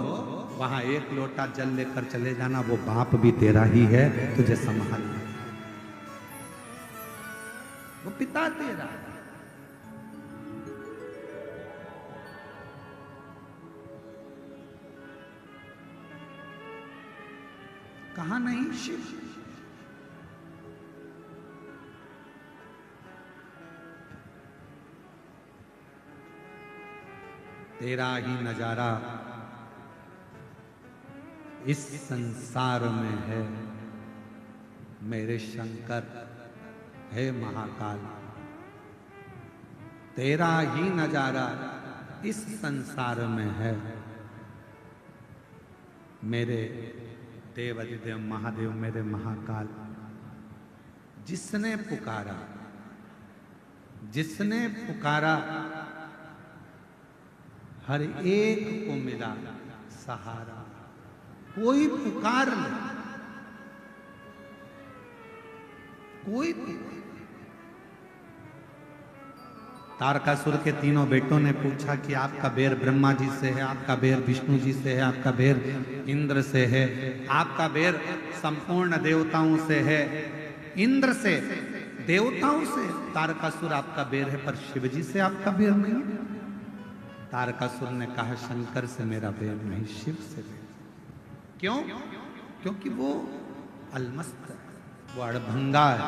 वहां एक लोटा जल लेकर चले जाना, वो बाप भी तेरा ही है, तुझे संभालना, वो पिता तेरा है। कहा नहीं शिव, तेरा ही नजारा इस संसार में है मेरे शंकर, हे महाकाल। तेरा ही नजारा इस संसार में है मेरे देवाधिदेव महादेव, मेरे महाकाल। जिसने पुकारा, जिसने पुकारा, हर एक को मिला सहारा। कोई पुकार ले, कोई तारकासुर के तीनों बेटों ने पूछा कि आपका बेर ब्रह्मा जी से है, आपका बेर विष्णु जी से है, आपका बेर इंद्र से है, आपका बेर संपूर्ण देवताओं से है, इंद्र से, देवताओं से। तारकासुर आपका बेर है, पर शिव जी से आपका बेर नहीं है। तारकासुर ने कहा शंकर से मेरा बेर नहीं, शिव से बेर। क्यों? क्योंकि वो अलमस्त है, वो अड़भंगा है।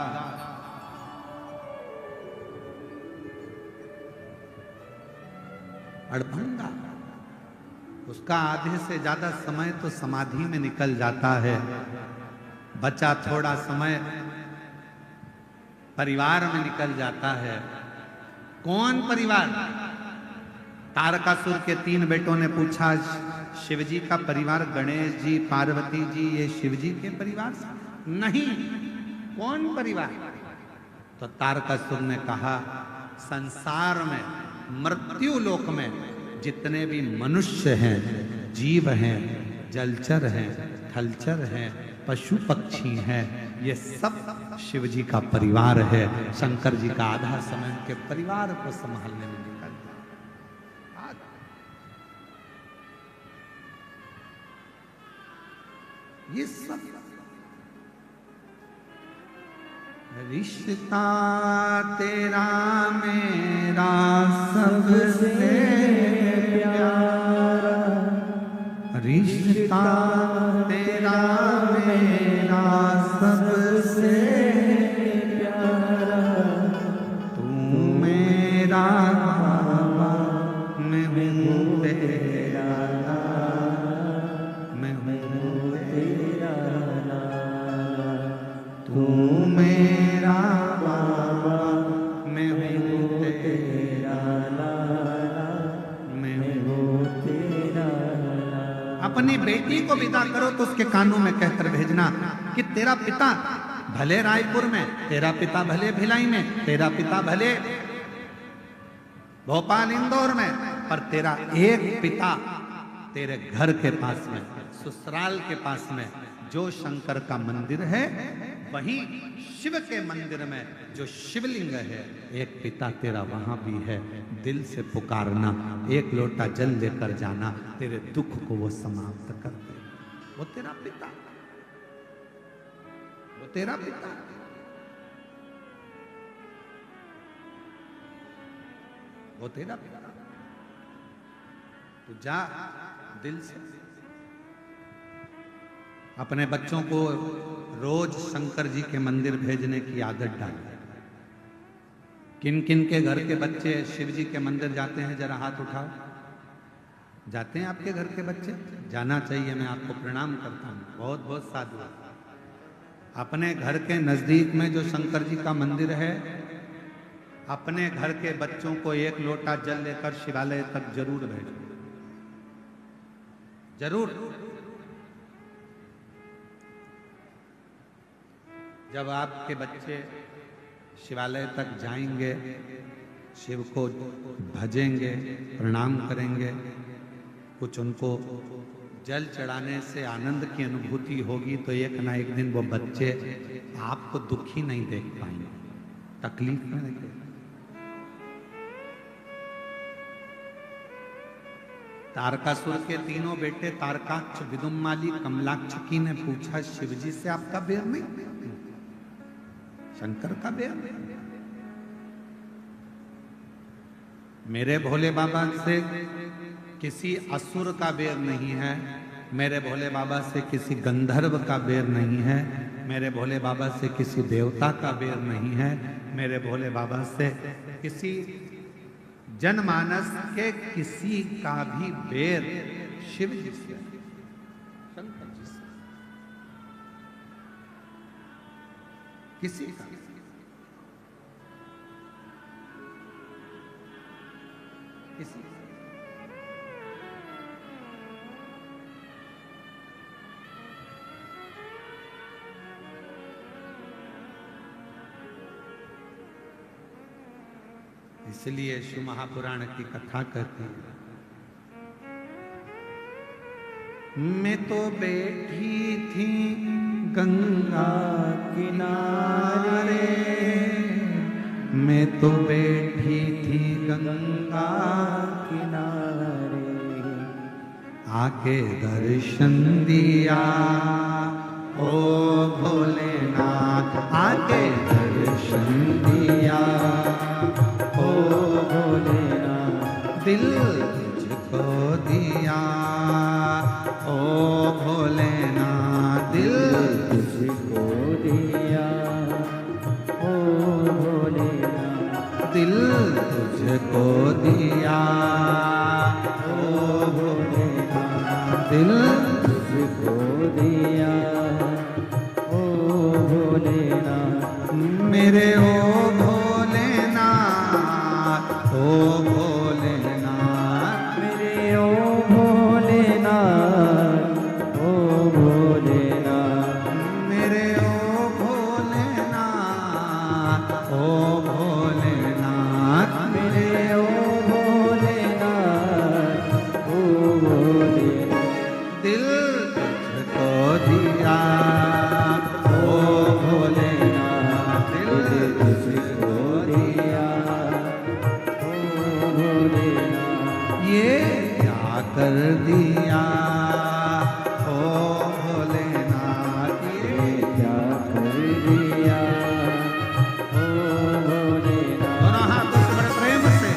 अड़भंगा, उसका आधे से ज्यादा समय तो समाधि में निकल जाता है, बचा थोड़ा समय परिवार में निकल जाता है। कौन परिवार? तारकासुर के तीन बेटों ने पूछा शिवजी का परिवार, गणेश जी, पार्वती जी, ये शिवजी के परिवार से? नहीं। कौन परिवार? तो तारकासुर ने कहा संसार में, मृत्यु लोक में जितने भी मनुष्य हैं, जीव हैं, जलचर हैं, थलचर हैं, पशु पक्षी हैं, ये सब शिव जी का परिवार है। शंकर जी का आधा समय के परिवार को संभालने में निकल गया। ये सब रिश्ता तेरा मेरा सबसे प्यारा, रिश्ता तेरा मेरा सबसे प्यारा। तू मेरा बाबा, मैं हूँ तेरा लाला, मैं हूँ तेरा लाला। तू मेरा बाबा, मैं हूँ तेरा लाला, मैं हूँ तेरा लाला। अपनी बेटी को विदा करो तो उसके कानों में कहकर भेजना कि तेरा पिता भले रायपुर में, तेरा पिता भले भिलाई में, तेरा पिता भले भोपाल इंदौर में, पर तेरा एक पिता तेरे घर के पास में, ससुराल के पास में जो शंकर का मंदिर है, वहीं शिव के मंदिर में जो शिवलिंग है, एक पिता तेरा वहां भी है। दिल से पुकारना, एक लोटा जल लेकर जाना, तेरे दुख को वो समाप्त कर दे। वो तेरा पिता, वो तेरा पिता। वो तेरा पिता। तू जा दिल से। अपने बच्चों को रोज शंकर जी के मंदिर भेजने की आदत डाल। किन किन के घर के बच्चे शिव जी के मंदिर जाते हैं, जरा हाथ उठाओ। जाते हैं आपके घर के बच्चे? जाना चाहिए, मैं आपको प्रणाम करता हूँ, बहुत बहुत साधु। अपने घर के नजदीक में जो शंकर जी का मंदिर है, अपने घर के बच्चों को एक लोटा जल लेकर शिवालय तक जरूर भेजो, जरूर। जब आपके बच्चे शिवालय तक जाएंगे, शिव को भजेंगे, प्रणाम करेंगे, कुछ उनको जल चढ़ाने से आनंद की अनुभूति होगी, तो एक ना एक दिन वो बच्चे आपको दुखी नहीं देख पाएंगे, तकलीफ में नहीं देख। तारकासुर के तीनों बेटे तारकाक्ष, विदुम्माली, कमलाक्षकी ने पूछा शिवजी से आपका बेर नहीं, शंकर का बेर नहीं। मेरे भोले बाबा से किसी असुर का बेर नहीं है, मेरे भोले बाबा से किसी गंधर्व का बेर नहीं है, मेरे भोले बाबा से किसी देवता का बेर नहीं है, मेरे भोले बाबा से किसी जनमानस के किसी का भी बेर शिव जी से, शंकर जी से, किसी का। किसी इसलिए शिव महापुराण की कथा कहती है, मैं तो बैठी थी गंगा किनारे, मैं तो बैठी थी गंगा किनारे, आके दर्शन दिया ओ भोलेनाथ, आके दर्शन दिया ओ भोलेनाथ, दिल तुझको दिया ओ भोलेनाथ, दिल तुझको दिया ओ भोलेनाथ, दिल तुझको दिया ओ भोलेनाथ, दिल तुझको दिया ओ भोलेनाथ, मेरे ओ भोलेनाथ, ओ भोलेनाथ, मेरे ओ भोलेनाथ, ओ भोलेनाथ, मेरे ओ भोलेनाथ, ओ भोलेनाथ, मेरे ओ भोलेनाथ, ओ भोलेनाथ, दिल तुझको दिया ओ भोलेनाथ, दिल तुझको दिया ओ भोलेनाथ, ये क्या कर दिया ओ भोलेनाथ, ये क्या कर दिया ओ भोलेनाथ। दोनों हाथों से बड़े प्रेम से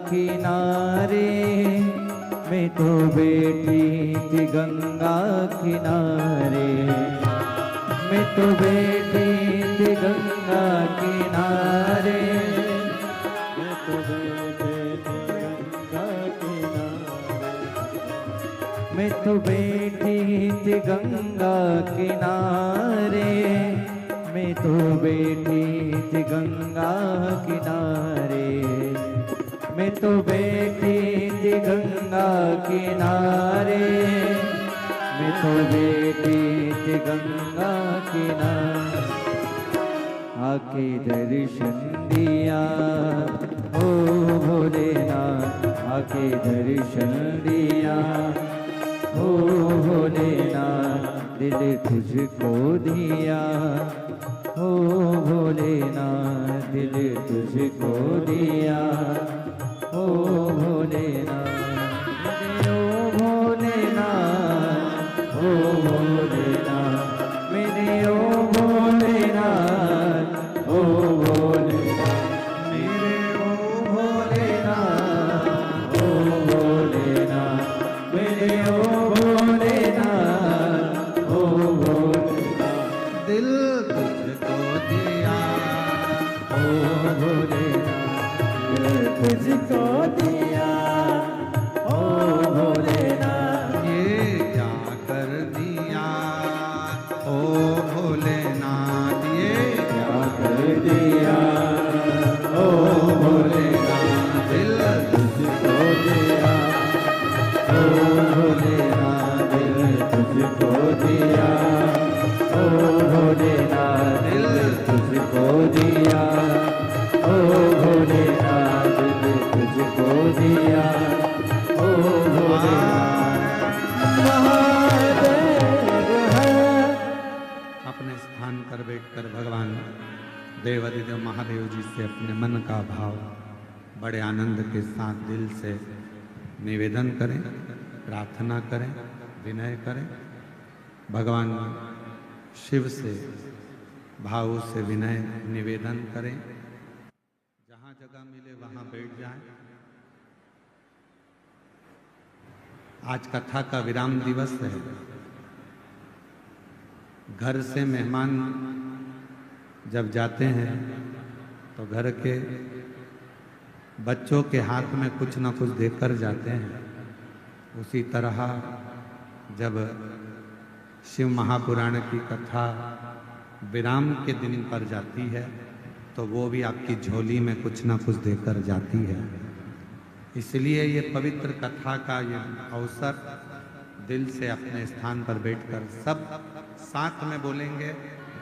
किनारे, मैं तो बैठी थी गंगा किनारे, मैं तो बैठी थी गंगा किनारे, मैं तो बैठी थी गंगा किनारे, मैं तो बैठी थी गंगा किनारे, मैं तो बैठी थी गंगा किनारे, मैं तो बैठी थी गंगा किनारे, मैं तो बैठी थी गंगा किनारे, आके दर्शन दिया ओ भोलेनाथ, आके दर्शन दिया ओ भोलेनाथ, दिल तुझको दिया ओ भोलेनाथ, दिल तुझको दिया ओ भोलेनाथ, मेरे ओ भोलेनाथ, ओ भोलेनाथ, मेरे ओ भोलेनाथ, ओ भोलेनाथ, मेरे ओ भोलेनाथ, ओ भोलेनाथ, मेरे ओ भोलेनाथ, ओ भोलेनाथ, दिल तुझको दिया ओ भोलेनाथ, दिल तुझको दिया ओ भोलेनाथ, ये क्या कर दिया ओ भोलेनाथ, ये क्या कर दिया ओ भोलेनाथ, दिल तुझको दिया ओ भोलेनाथ, दिल तुझको दिया ओ भोलेनाथ, दिल तुझको दिया ओ भोलेनाथ, दिल तुझको दिया ओ भोलेनाथ, महादेव है। अपने स्थान पर बैठकर भगवान देवादिदेव महादेव जी से अपने मन का भाव बड़े आनंद के साथ दिल से निवेदन करें, प्रार्थना करें, विनय करें। भगवान शिव से भाव से विनय निवेदन करें। जहाँ जगह मिले वहाँ बैठ जाएं। आज कथा का विराम दिवस है। घर से मेहमान जब जाते हैं तो घर के बच्चों के हाथ में कुछ न कुछ देकर जाते हैं। उसी तरह जब शिव महापुराण की कथा विराम के दिन पर जाती है तो वो भी आपकी झोली में कुछ न कुछ देकर जाती है। इसलिए ये पवित्र कथा का ये अवसर दिल से अपने स्थान पर बैठकर सब साथ में बोलेंगे,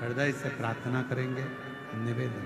हृदय से प्रार्थना करेंगे, निवेदन।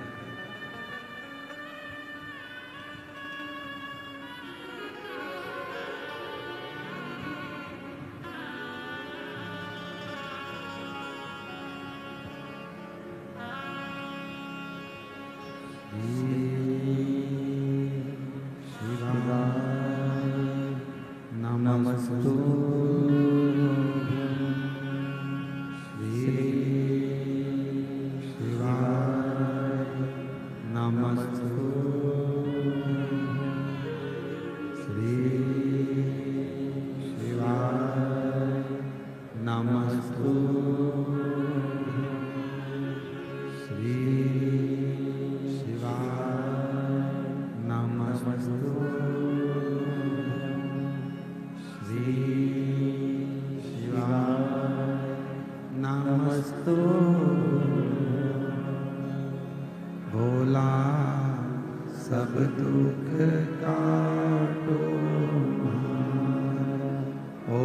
भोला सब दुख काटो ओ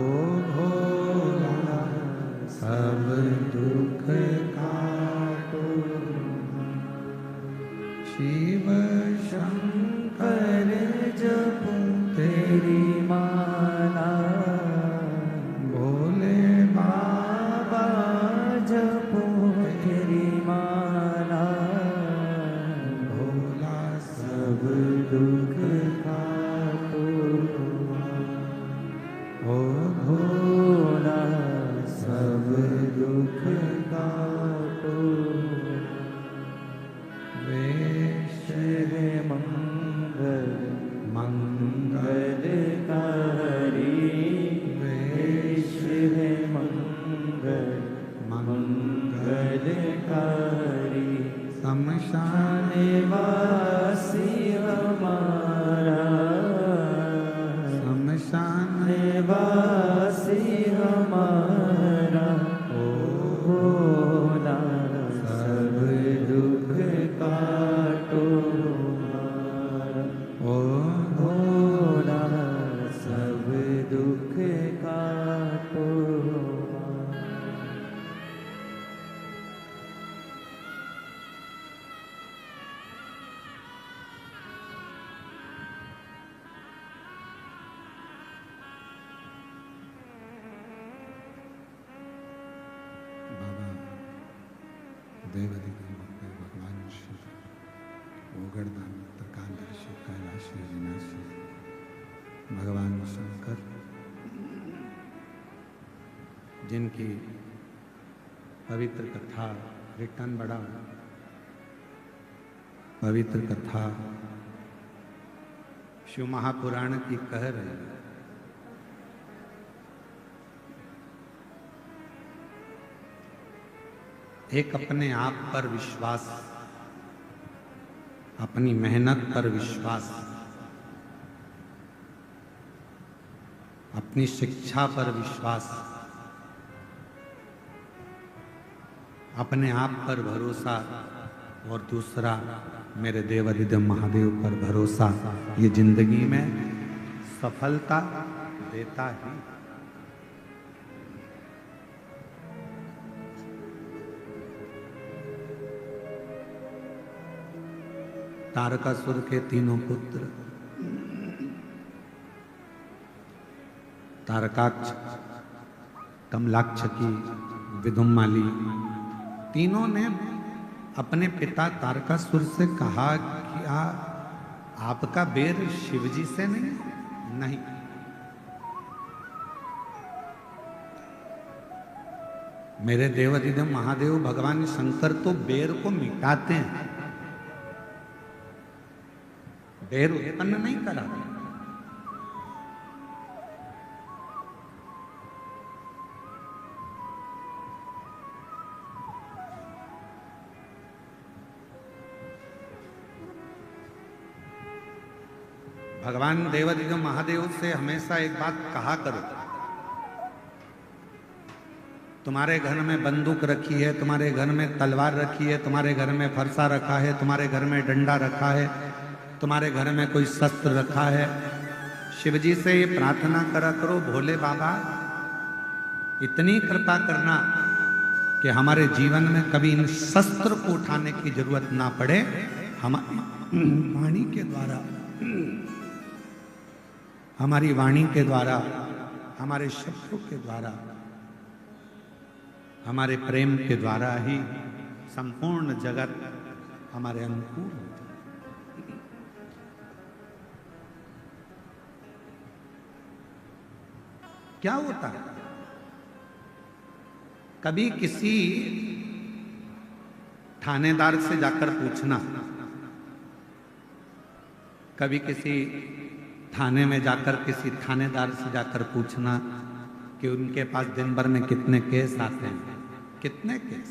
भोला सब दुख काटो। शिव शंकर जपो तेरी माला, भोले बाबा जपो तेरी माला। भोला सब दुख का शमशान निवासी हमारा, शमशान निवासी हमारा, भोला सब दुख काटो हमारा, ओ भोला सब दुख काटो हमारा। बाबा देवाधिदेव भगवान शिव ओगड़दान त्रिकालदर्शी कैलाशी अविनाशी भगवान शंकर, जिनकी पवित्र कथा रिटर्न बड़ा पवित्र कथा शिव महापुराण की कह रही है। एक अपने आप पर विश्वास, अपनी मेहनत पर विश्वास, अपनी शिक्षा पर विश्वास, अपने आप पर भरोसा, और दूसरा मेरे देवाधिदेव महादेव पर भरोसा, ये जिंदगी में सफलता देता ही। तारकासुर के तीनों पुत्र तारकाक्ष, कमलाक्ष की, विदुम्माली, तीनों ने अपने पिता तारकासुर से कहा कि आपका बेर शिवजी से नहीं। मेरे देवाधिदेव महादेव भगवान शंकर तो बेर को मिटाते हैं, बेर उत्पन्न नहीं कराते। भगवान देवाधिदेव महादेव से हमेशा एक बात कहा करो, तुम्हारे घर में बंदूक रखी है, तुम्हारे घर में तलवार रखी है, तुम्हारे घर में फरसा रखा है, तुम्हारे घर में डंडा रखा है, तुम्हारे घर में कोई शस्त्र रखा है, शिवजी से ये प्रार्थना करा करो, भोले बाबा इतनी कृपा करना कि हमारे जीवन में कभी इन शस्त्र को उठाने की जरूरत ना पड़े। हमारी वाणी के द्वारा, हमारी वाणी के द्वारा, हमारे शब्दों के द्वारा, हमारे प्रेम के द्वारा ही संपूर्ण जगत हमारे अनुकूल हो जाए। क्या होता है, कभी किसी थानेदार से जाकर पूछना, कभी किसी थाने में जाकर किसी थानेदार से जाकर पूछना कि उनके पास दिन भर में कितने केस आते हैं, कितने केस।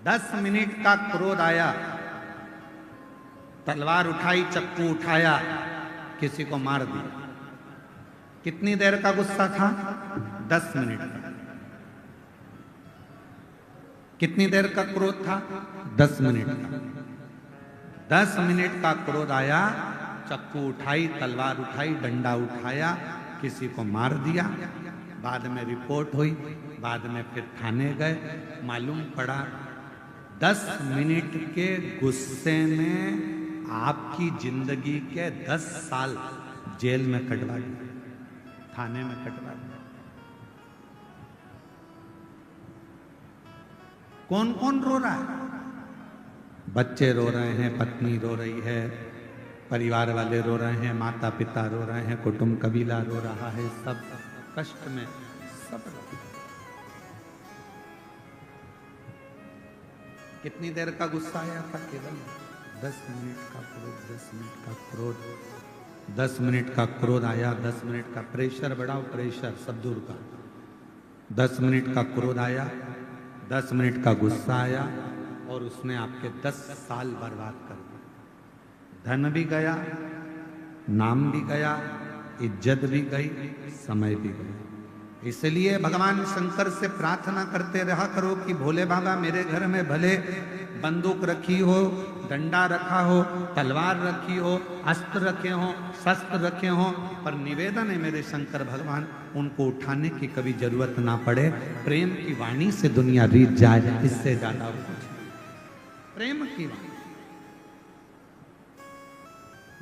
10 मिनट का क्रोध आया, तलवार उठाई, चक्कू उठाया, किसी को मार दिया। कितनी देर का गुस्सा था? 10 मिनट का। कितनी देर का क्रोध था? 10 मिनट का। 10 मिनट का क्रोध आया, चक्कू उठाई, तलवार उठाई, डंडा उठाया, किसी को मार दिया। बाद में रिपोर्ट हुई, बाद में फिर थाने गए, मालूम पड़ा 10 मिनट के गुस्से में आपकी जिंदगी के 10 साल जेल में कटवा दिए, थाने में कटवा दिए। कौन कौन रो रहा है? बच्चे रो रहे हैं, पत्नी रो रही है, परिवार वाले रो रहे हैं, माता पिता रो रहे हैं, कुटुंब कबीला रो रहा है, सब कष्ट में, सब रो रहे हैं। कितनी देर का गुस्सा आया था? केवल 10 मिनट का क्रोध, 10 मिनट का क्रोध, 10 मिनट का क्रोध आया, 10 मिनट का प्रेशर बढ़ाओ, प्रेशर सब दूर का। 10 मिनट का क्रोध आया, 10 मिनट का गुस्सा आया, और उसने आपके 10 साल बर्बाद कर दिए। धन भी गया, नाम भी गया, इज्जत भी गई, समय भी गया। इसलिए भगवान शंकर से प्रार्थना करते रहा करो कि भोले बाबा मेरे घर में भले बंदूक रखी हो, डंडा रखा हो, तलवार रखी हो, अस्त्र रखे हो, शस्त्र रखे हो, पर निवेदन है मेरे शंकर भगवान उनको उठाने की कभी जरूरत ना पड़े। प्रेम की वाणी से दुनिया रीत जाए, इससे ज्यादा और कुछ नहीं। प्रेम की वाणी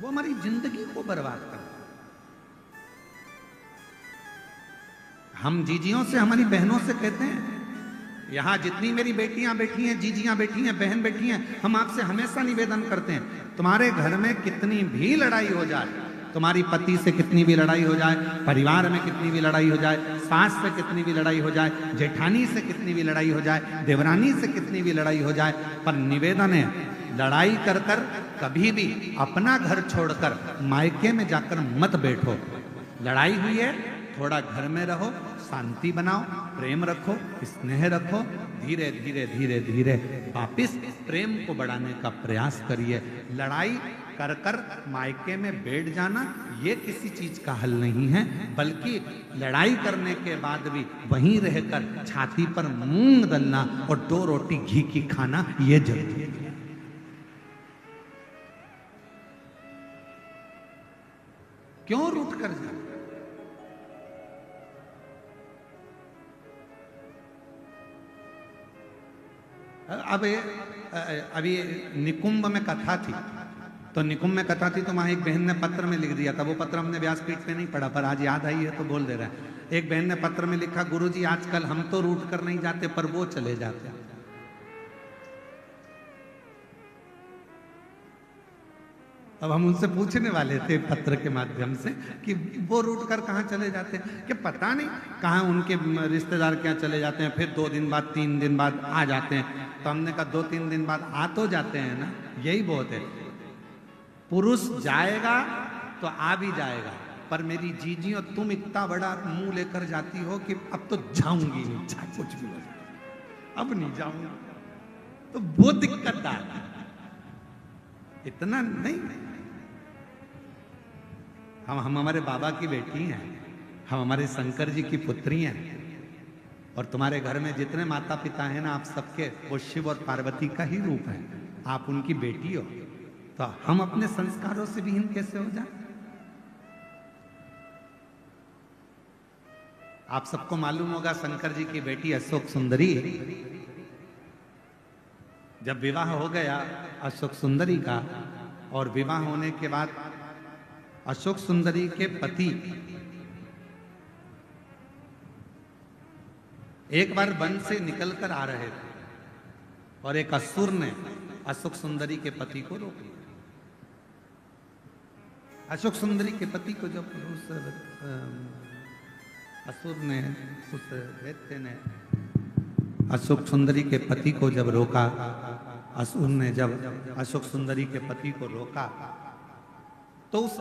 वो हमारी जिंदगी को बर्बाद कर। हम जीजियों से, हमारी बहनों से कहते हैं, यहां जितनी मेरी बेटियां बैठी हैं, जीजियां बैठी हैं, बहन बैठी हैं, हम आपसे हमेशा निवेदन करते हैं, तुम्हारे घर में कितनी भी लड़ाई हो जाए, तुम्हारी पति से कितनी भी लड़ाई हो जाए, परिवार में कितनी भी लड़ाई हो जाए, सास से कितनी भी लड़ाई हो जाए, जेठानी से कितनी भी लड़ाई हो जाए, देवरानी से कितनी भी लड़ाई हो जाए, पर निवेदन है लड़ाई कर कर कभी भी अपना घर छोड़कर मायके में जाकर मत बैठो। लड़ाई हुई है, थोड़ा घर में रहो, शांति बनाओ, प्रेम रखो, स्नेह रखो, धीरे धीरे धीरे धीरे वापिस प्रेम को बढ़ाने का प्रयास करिए। लड़ाई कर कर मायके में बैठ जाना ये किसी चीज का हल नहीं है, बल्कि लड़ाई करने के बाद भी वहीं रहकर छाती पर मूंग दलना और 2 रोटी घी की खाना ये जरूरी है। क्यों रूठ कर जाए? अब अभी निकुंभ में कथा थी, तो निकुंभ में कथा थी तो वहां एक बहन ने पत्र में लिख दिया था, वो पत्र हमने व्यासपीठ पे नहीं पढ़ा, पर आज याद आई है तो बोल दे रहा है। एक बहन ने पत्र में लिखा, गुरुजी आजकल हम तो रूठ कर नहीं जाते पर वो चले जाते हैं। अब हम उनसे पूछने वाले थे पत्र के माध्यम से कि वो रूट कर कहाँ चले जाते हैं, कि पता नहीं कहाँ उनके रिश्तेदार क्या चले जाते हैं, फिर 2 दिन बाद 3 दिन बाद आ जाते हैं। तो हमने कहा 2-3 दिन बाद आ तो जाते हैं ना, यही बहुत है। पुरुष जाएगा तो आ भी जाएगा, पर मेरी जीजी और तुम इतना बड़ा मुंह लेकर जाती हो कि अब तो जाऊंगी नहीं, चाहे कुछ भी हो जाए, अब नहीं जाऊंगी, तो वो दिक्कतदार है। इतना नहीं, हम हमारे बाबा की बेटी हैं, हम हमारे शंकर जी की पुत्री हैं, और तुम्हारे घर में जितने माता पिता हैं ना, आप सबके वो शिव और पार्वती का ही रूप है, आप उनकी बेटी हो, तो हम अपने संस्कारों से विहीन कैसे हो जाए? आप सबको मालूम होगा शंकर जी की बेटी अशोक सुंदरी, जब विवाह हो गया अशोक सुंदरी का, और विवाह होने के बाद अशोक सुंदरी के पति एक बार वन से निकलकर आ रहे थे और एक असुर ने अशोक सुंदरी के पति को रोक लिया। अशोक सुंदरी के पति को जब उस असुर ने, उस दैत्य ने अशोक सुंदरी के पति को जब रोका, असुर ने जब अशोक सुंदरी के पति को रोका, तो उस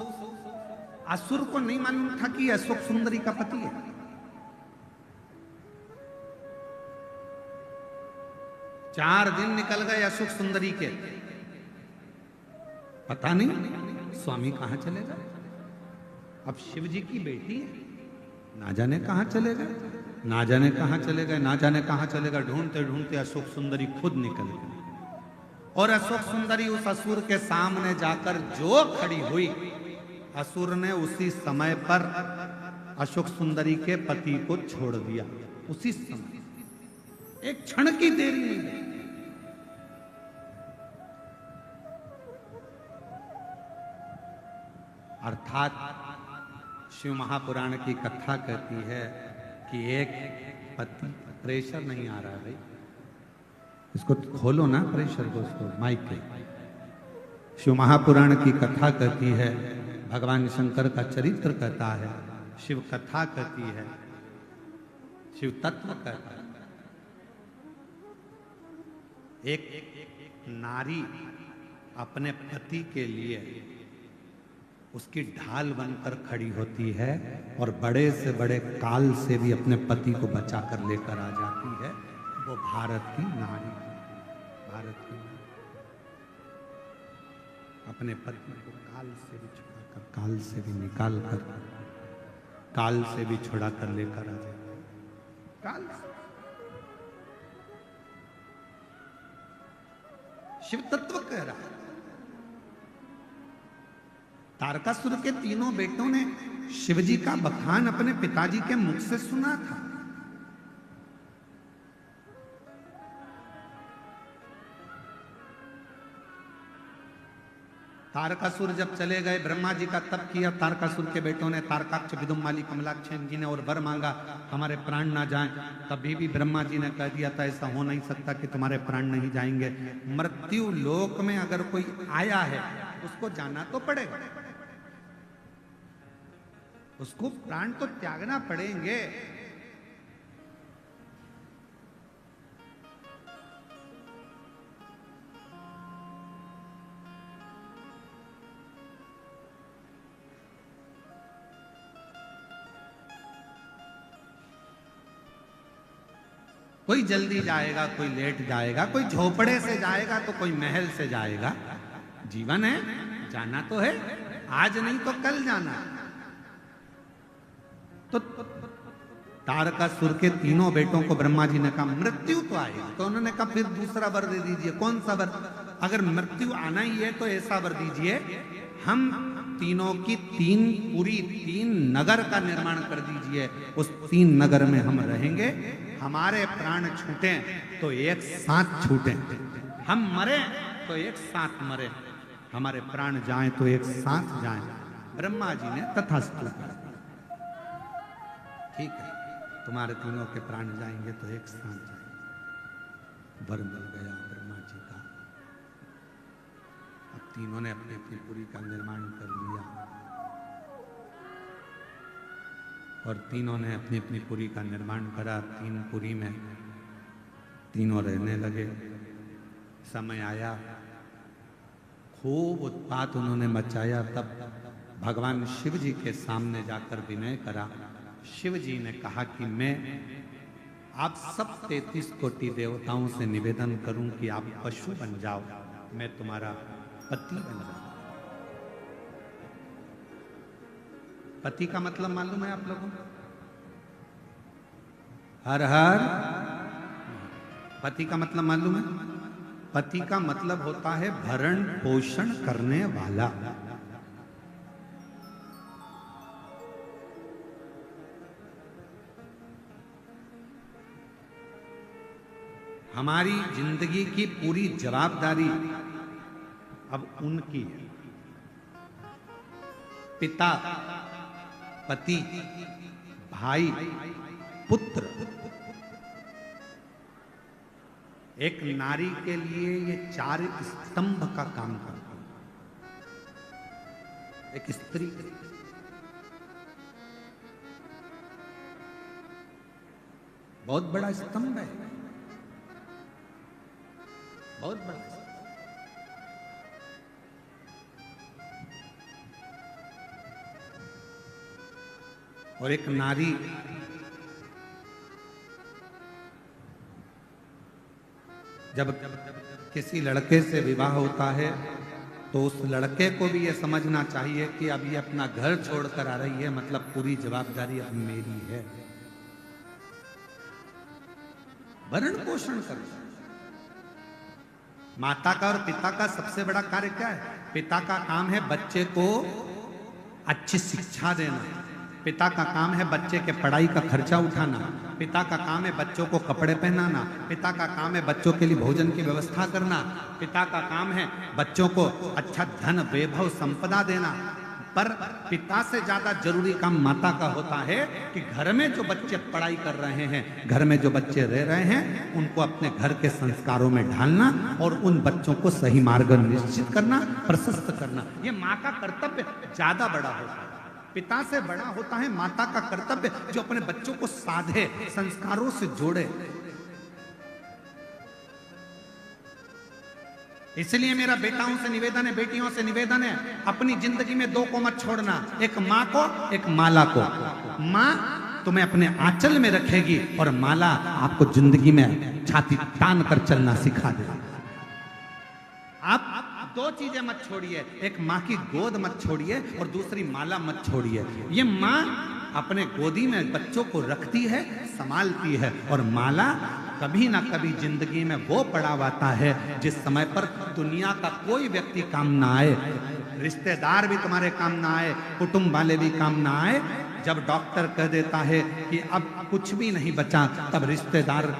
असुर को नहीं मालूम था कि अशोक सुंदरी का पति है। चार दिन निकल गए अशोक सुंदरी के, पता नहीं स्वामी कहां चले गए। अब शिव जी की बेटी है, ना जाने कहां चले गए, ना जाने कहां चले गए, ना जाने कहां चले गए। ढूंढते ढूंढते अशोक सुंदरी खुद निकल गई, और अशोक सुंदरी उस असुर के सामने जाकर जो खड़ी हुई, असुर ने उसी समय पर अशोक सुंदरी के पति को छोड़ दिया। उसी समय, एक क्षण की देरी नहीं। अर्थात शिव महापुराण की कथा कहती है कि एक पति, प्रेशर नहीं आ रहा है भाई, इसको खोलो ना प्रेशर दोस्तों माइक पे। शिव महापुराण की कथा कहती है, भगवान शंकर का चरित्र कहता है, शिव कथा कहती है, शिव तत्व कहता है। एक नारी अपने पति के लिए उसकी ढाल बनकर खड़ी होती है, और बड़े से बड़े काल से भी अपने पति को बचाकर लेकर आ जाती है। वो भारत की नारी, भारत की माँ अपने पति को काल से भी छुड़ाकर, काल से भी निकाल कर, काल से भी छुड़ा कर लेकर आ जाए। काल से। शिव तत्व कह रहा है। तारकासुर के तीनों बेटों ने शिवजी का बखान अपने पिताजी के मुख से सुना था। तारकासुर जब चले गए, ब्रह्मा जी का तप किया तारकासुर के बेटों ने, तारकाक्ष विदुम्माली कमलाक्ष जी ने, और वर मांगा हमारे प्राण ना जाएं। तभी भी ब्रह्मा जी ने कह दिया था ऐसा हो नहीं सकता कि तुम्हारे प्राण नहीं जाएंगे। मृत्यु लोक में अगर कोई आया है उसको जाना तो पड़ेगा, उसको प्राण तो त्यागना पड़ेंगे। कोई जल्दी जाएगा, कोई लेट जाएगा, कोई झोपड़े से जाएगा तो कोई महल से जाएगा। जीवन है, जाना तो है, आज नहीं तो कल जाना। तो तारकासुर के तीनों बेटों को ब्रह्मा जी ने कहा मृत्यु तो आएगी, तो उन्होंने कहा फिर दूसरा वर दे दीजिए। कौन सा वर? अगर मृत्यु आना ही है तो ऐसा वर दीजिए, हम तीनों की तीन नगर का निर्माण कर दीजिए। उस 3 नगर में हम रहेंगे, हमारे प्राण छूटे तो एक साथ छूटे, हम मरे तो एक साथ मरे, हमारे प्राण जाएं तो एक साथ जाएं। ब्रह्मा जी ने तथास्तु कहा, ठीक है, तुम्हारे तीनों के प्राण जाएंगे तो एक साथ जाएंगे। वर मिल गया ब्रह्मा जी का। अब तीनों ने अपनी अपनी पुरी का निर्माण कर लिया और तीनों ने अपनी अपनी पुरी का निर्माण करा। 3 पुरी में तीनों रहने लगे। समय आया, खूब उत्पात उन्होंने मचाया। तब भगवान शिव जी के सामने जाकर विनय करा। शिव जी ने कहा कि मैं आप सब 33 कोटि देवताओं से निवेदन करूं कि आप पशु बन जाओ, मैं तुम्हारा पति बन जाऊं। पति का मतलब मालूम है आप लोगों को? हर हर। पति का मतलब मालूम है? पति का मतलब होता है भरण पोषण करने वाला। हमारी जिंदगी की पूरी जवाबदारी अब उनकी है। पिता, पति, भाई, पुत्र। एक नारी के लिए ये 4 स्तंभ का काम करता है। एक स्त्री बहुत बड़ा स्तंभ है, बहुत बड़ा। और एक नारी जब किसी लड़के से विवाह होता है तो उस लड़के को भी ये समझना चाहिए कि अब ये अपना घर छोड़कर आ रही है, मतलब पूरी जवाबदारी अब मेरी है। भरण पोषण कर। माता का और पिता का सबसे बड़ा कार्य क्या है? पिता का काम है बच्चे को अच्छी शिक्षा देना, पिता का काम है बच्चे के पढ़ाई का खर्चा उठाना, पिता का काम है बच्चों को कपड़े पहनाना, पिता का काम है बच्चों के लिए भोजन की व्यवस्था करना, पिता का काम है बच्चों को अच्छा धन वैभव संपदा देना। पर पिता से ज्यादा जरूरी काम माता का होता है कि घर में जो बच्चे पढ़ाई कर रहे हैं, घर में जो बच्चे रह रहे हैं, उनको अपने घर के संस्कारों में ढालना और उन बच्चों को सही मार्ग निश्चित करना, प्रशस्त करना। ये माँ का कर्तव्य ज्यादा बड़ा होता है। पिता से बड़ा होता है माता का कर्तव्य, जो अपने बच्चों को साधे, संस्कारों से जोड़े। इसलिए मेरा बेटाओं से निवेदन है, बेटियों से निवेदन है, अपनी जिंदगी में 2 को मत छोड़ना, एक माँ को, एक माला को। माँ तुम्हें अपने आंचल में रखेगी और माला आपको जिंदगी में छाती तान कर चलना सिखा देगी। दो चीजें मत छोड़िए, एक माँ की गोद मत छोड़िए और दूसरी माला मत छोड़िए। ये माँ अपने गोदी में बच्चों को रखती है, संभालती है, और माला कभी ना कभी जिंदगी में वो पड़ाव आता है जिस समय पर दुनिया का कोई व्यक्ति काम ना आए, रिश्तेदार भी तुम्हारे काम ना आए, कुटुंब वाले भी काम ना आए। जब डॉक्टर कह देता है कि अब कुछ भी नहीं बचा, तब रिश्तेदार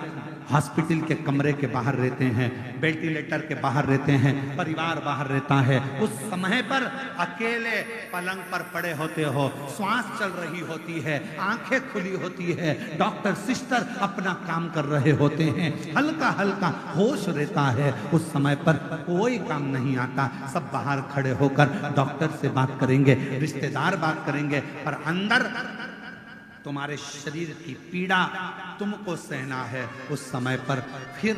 हॉस्पिटल के कमरे के बाहर रहते हैं, वेंटिलेटर के बाहर रहते हैं, परिवार बाहर रहता है। उस समय पर अकेले पलंग पर पड़े होते हो, श्वास चल रही होती है, आंखें खुली होती है, डॉक्टर सिस्टर अपना काम कर रहे होते हैं, हल्का हल्का होश रहता है। उस समय पर कोई काम नहीं आता, सब बाहर खड़े होकर डॉक्टर से बात करेंगे, रिश्तेदार बात करेंगे, पर अंदर तुम्हारे शरीर की पीड़ा तुमको सहना है। उस समय पर फिर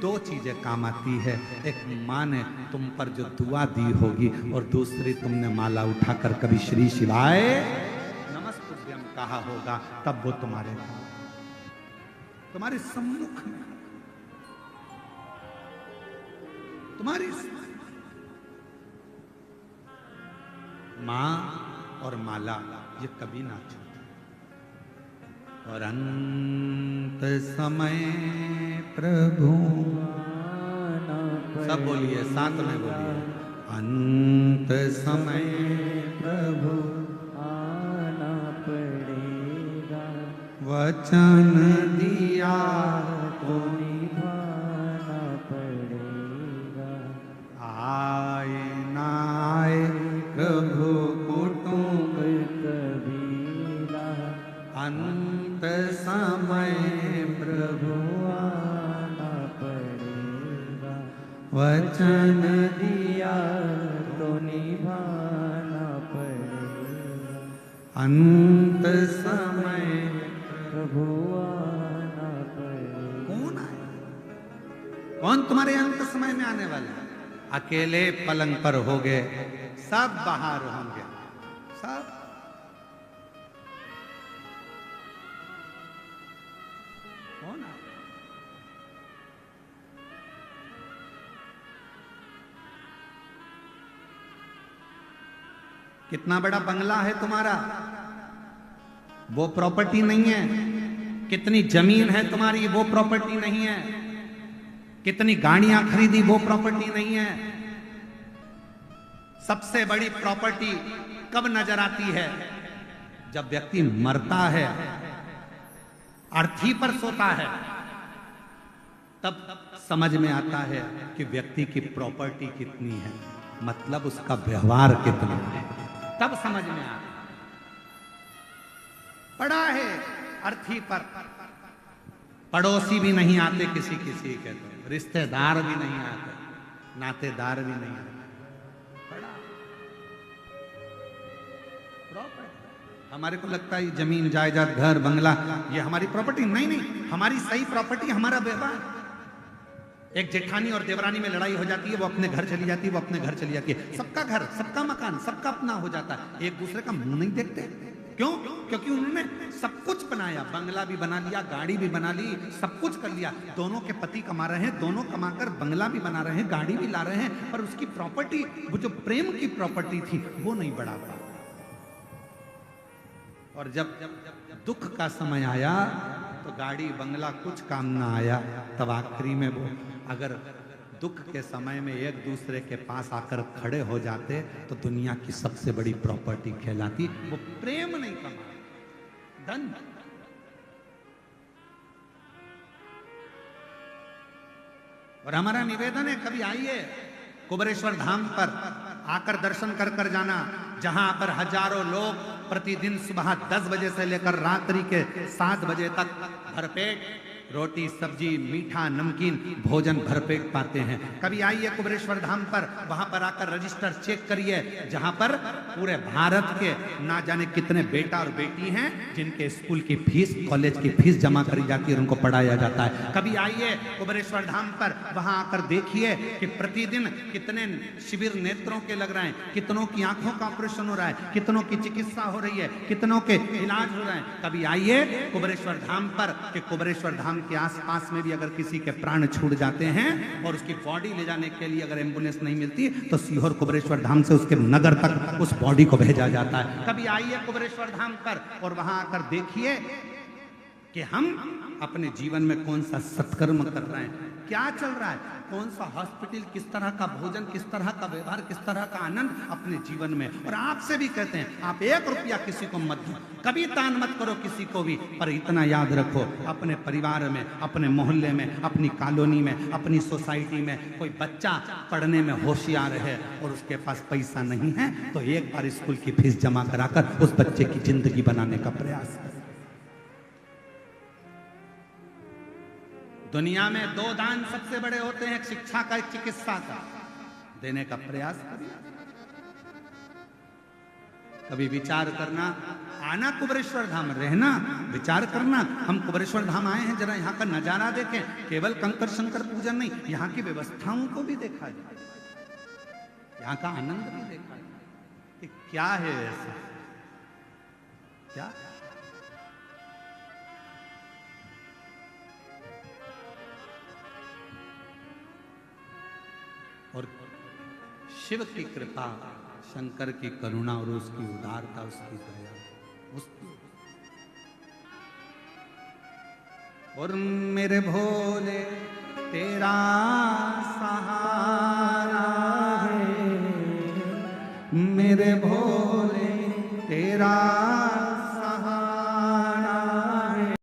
दो चीजें काम आती है, एक माँ ने तुम पर जो दुआ दी होगी, और दूसरी तुमने माला उठाकर कभी श्री शिवाय नमस्तुभ्यम कहा होगा, तब वो तुम्हारे सम्मुख में, तुम्हारी माँ और माला ये कभी ना छूटे। और अंत समय प्रभु, सब बोलिए, साथ में बोलिए, अंत समय प्रभु आना पड़ेगा, वचन दिया तो निभाना पड़ेगा। आए ना आए प्रभु कुटुंब कबीरा, अंत समय प्रभु आना पड़ेगा, वचन दिया तो निभाना पड़ेगा। अंत समय प्रभु आना पड़ेगा। कौन आए? कौन तुम्हारे अंत समय में आने वाला है? अकेले पलंग पर होगे, सब बाहर होंगे, सब। कौन आए? कितना बड़ा बंगला है तुम्हारा, वो प्रॉपर्टी नहीं है। कितनी जमीन है तुम्हारी, वो प्रॉपर्टी नहीं है। कितनी गाड़ियां खरीदी, वो प्रॉपर्टी नहीं है। सबसे बड़ी प्रॉपर्टी कब नजर आती है? जब व्यक्ति मरता है, अर्थी पर सोता है, तब समझ में आता है कि व्यक्ति की प्रॉपर्टी कितनी है, मतलब उसका व्यवहार कितना है, तब समझ में आता। पड़ा है अर्थी पर, पड़ोसी भी नहीं आते किसी किसी के, तो रिश्तेदार भी नहीं आते, नातेदार भी नहीं आते, पड़ा प्रॉपर्टी। हमारे को लगता है जमीन जायदाद घर बंगला ये हमारी प्रॉपर्टी, नहीं नहीं, हमारी सही प्रॉपर्टी हमारा व्यवहार। एक जेठानी और देवरानी में लड़ाई हो जाती है, वो अपने घर चली जाती है, वो अपने घर चली जाती है, सबका घर, सबका मकान, सबका अपना हो जाता है, एक दूसरे का मुंह नहीं देखते। क्यों? क्योंकि उन्होंने सब कुछ बनाया, बंगला भी बना लिया, गाड़ी भी बना ली, सब कुछ कर लिया। दोनों के पति कमा रहे हैं, दोनों कमाकर बंगला भी बना रहे हैं, गाड़ी भी ला रहे हैं, पर उसकी प्रॉपर्टी, वो जो प्रेम की प्रॉपर्टी थी, वो नहीं बढ़ा पाई। और जब दुख का समय आया तो गाड़ी बंगला कुछ काम ना आया। तब आखिरी में वो अगर दुख के समय में एक दूसरे के पास आकर खड़े हो जाते तो दुनिया की सबसे बड़ी प्रॉपर्टी कहलाती। वो प्रेम नहीं कमा, धन। और हमारा निवेदन है, कभी आइए कुबेरेश्वर धाम पर आकर दर्शन कर कर जाना, जहां पर हजारों लोग प्रतिदिन सुबह 10 बजे से लेकर रात्रि के 7 बजे तक भरपेट रोटी सब्जी मीठा नमकीन भोजन भरपेट पाते हैं। कभी आइए कुबेरेश्वर धाम पर, वहां पर आकर रजिस्टर चेक करिए, जहां पर पूरे भारत के ना जाने कितने बेटा और बेटी हैं जिनके स्कूल की फीस, कॉलेज की फीस जमा करी जाती है और उनको पढ़ाया जाता है। कभी आइए कुबेरेश्वर धाम पर, वहां आकर देखिए कि प्रतिदिन कितने शिविर नेत्रों के लग रहे हैं, कितनों की आंखों का ऑपरेशन हो रहा है, कितनों की चिकित्सा हो रही है, कितनों के इलाज हो रहे हैं। कभी आइए कुबेरेश्वर धाम पर कि कुबेरेश्वर धाम धाम के आसपास में भी अगर किसी के प्राण छूट जाते हैं और उसकी बॉडी ले जाने के लिए अगर एम्बुलेंस नहीं मिलती तो सीहोर कुबेरेश्वर धाम से उसके नगर तक उस बॉडी को भेजा जाता है। कभी आइए कुबेरेश्वर धाम पर और वहां आकर देखिए कि हम अपने जीवन में कौन सा सत्कर्म कर रहे हैं, क्या चल रहा है, कौन सा हॉस्पिटल, किस तरह का भोजन, किस तरह का व्यवहार, किस तरह का आनंद अपने जीवन में। और आपसे भी कहते हैं आप 1 रुपया किसी को मत दो, कभी दान मत करो किसी को भी, पर इतना याद रखो अपने परिवार में, अपने मोहल्ले में, अपनी कॉलोनी में, अपनी सोसाइटी में कोई बच्चा पढ़ने में होशियार है और उसके पास पैसा नहीं है तो एक बार स्कूल की फीस जमा कराकर उस बच्चे की जिंदगी बनाने का प्रयास करें। दुनिया में 2 दान सबसे बड़े होते हैं, एक शिक्षा का, एक चिकित्सा का। देने का प्रयास करिए। कभी विचार करना, आना कुबेरेश्वर धाम, रहना, विचार करना। हम कुबेरेश्वर धाम आए हैं, जरा यहाँ का नजारा देखें। केवल कंकर शंकर पूजन नहीं, यहाँ की व्यवस्थाओं को भी देखा जाए, यहाँ का आनंद भी देखा जाए कि क्या है ऐसा, क्या और शिव की कृपा, शंकर की करुणा और उसकी उदारता, उसकी दया, उसकी। और मेरे भोले तेरा सहारा है, मेरे भोले तेरा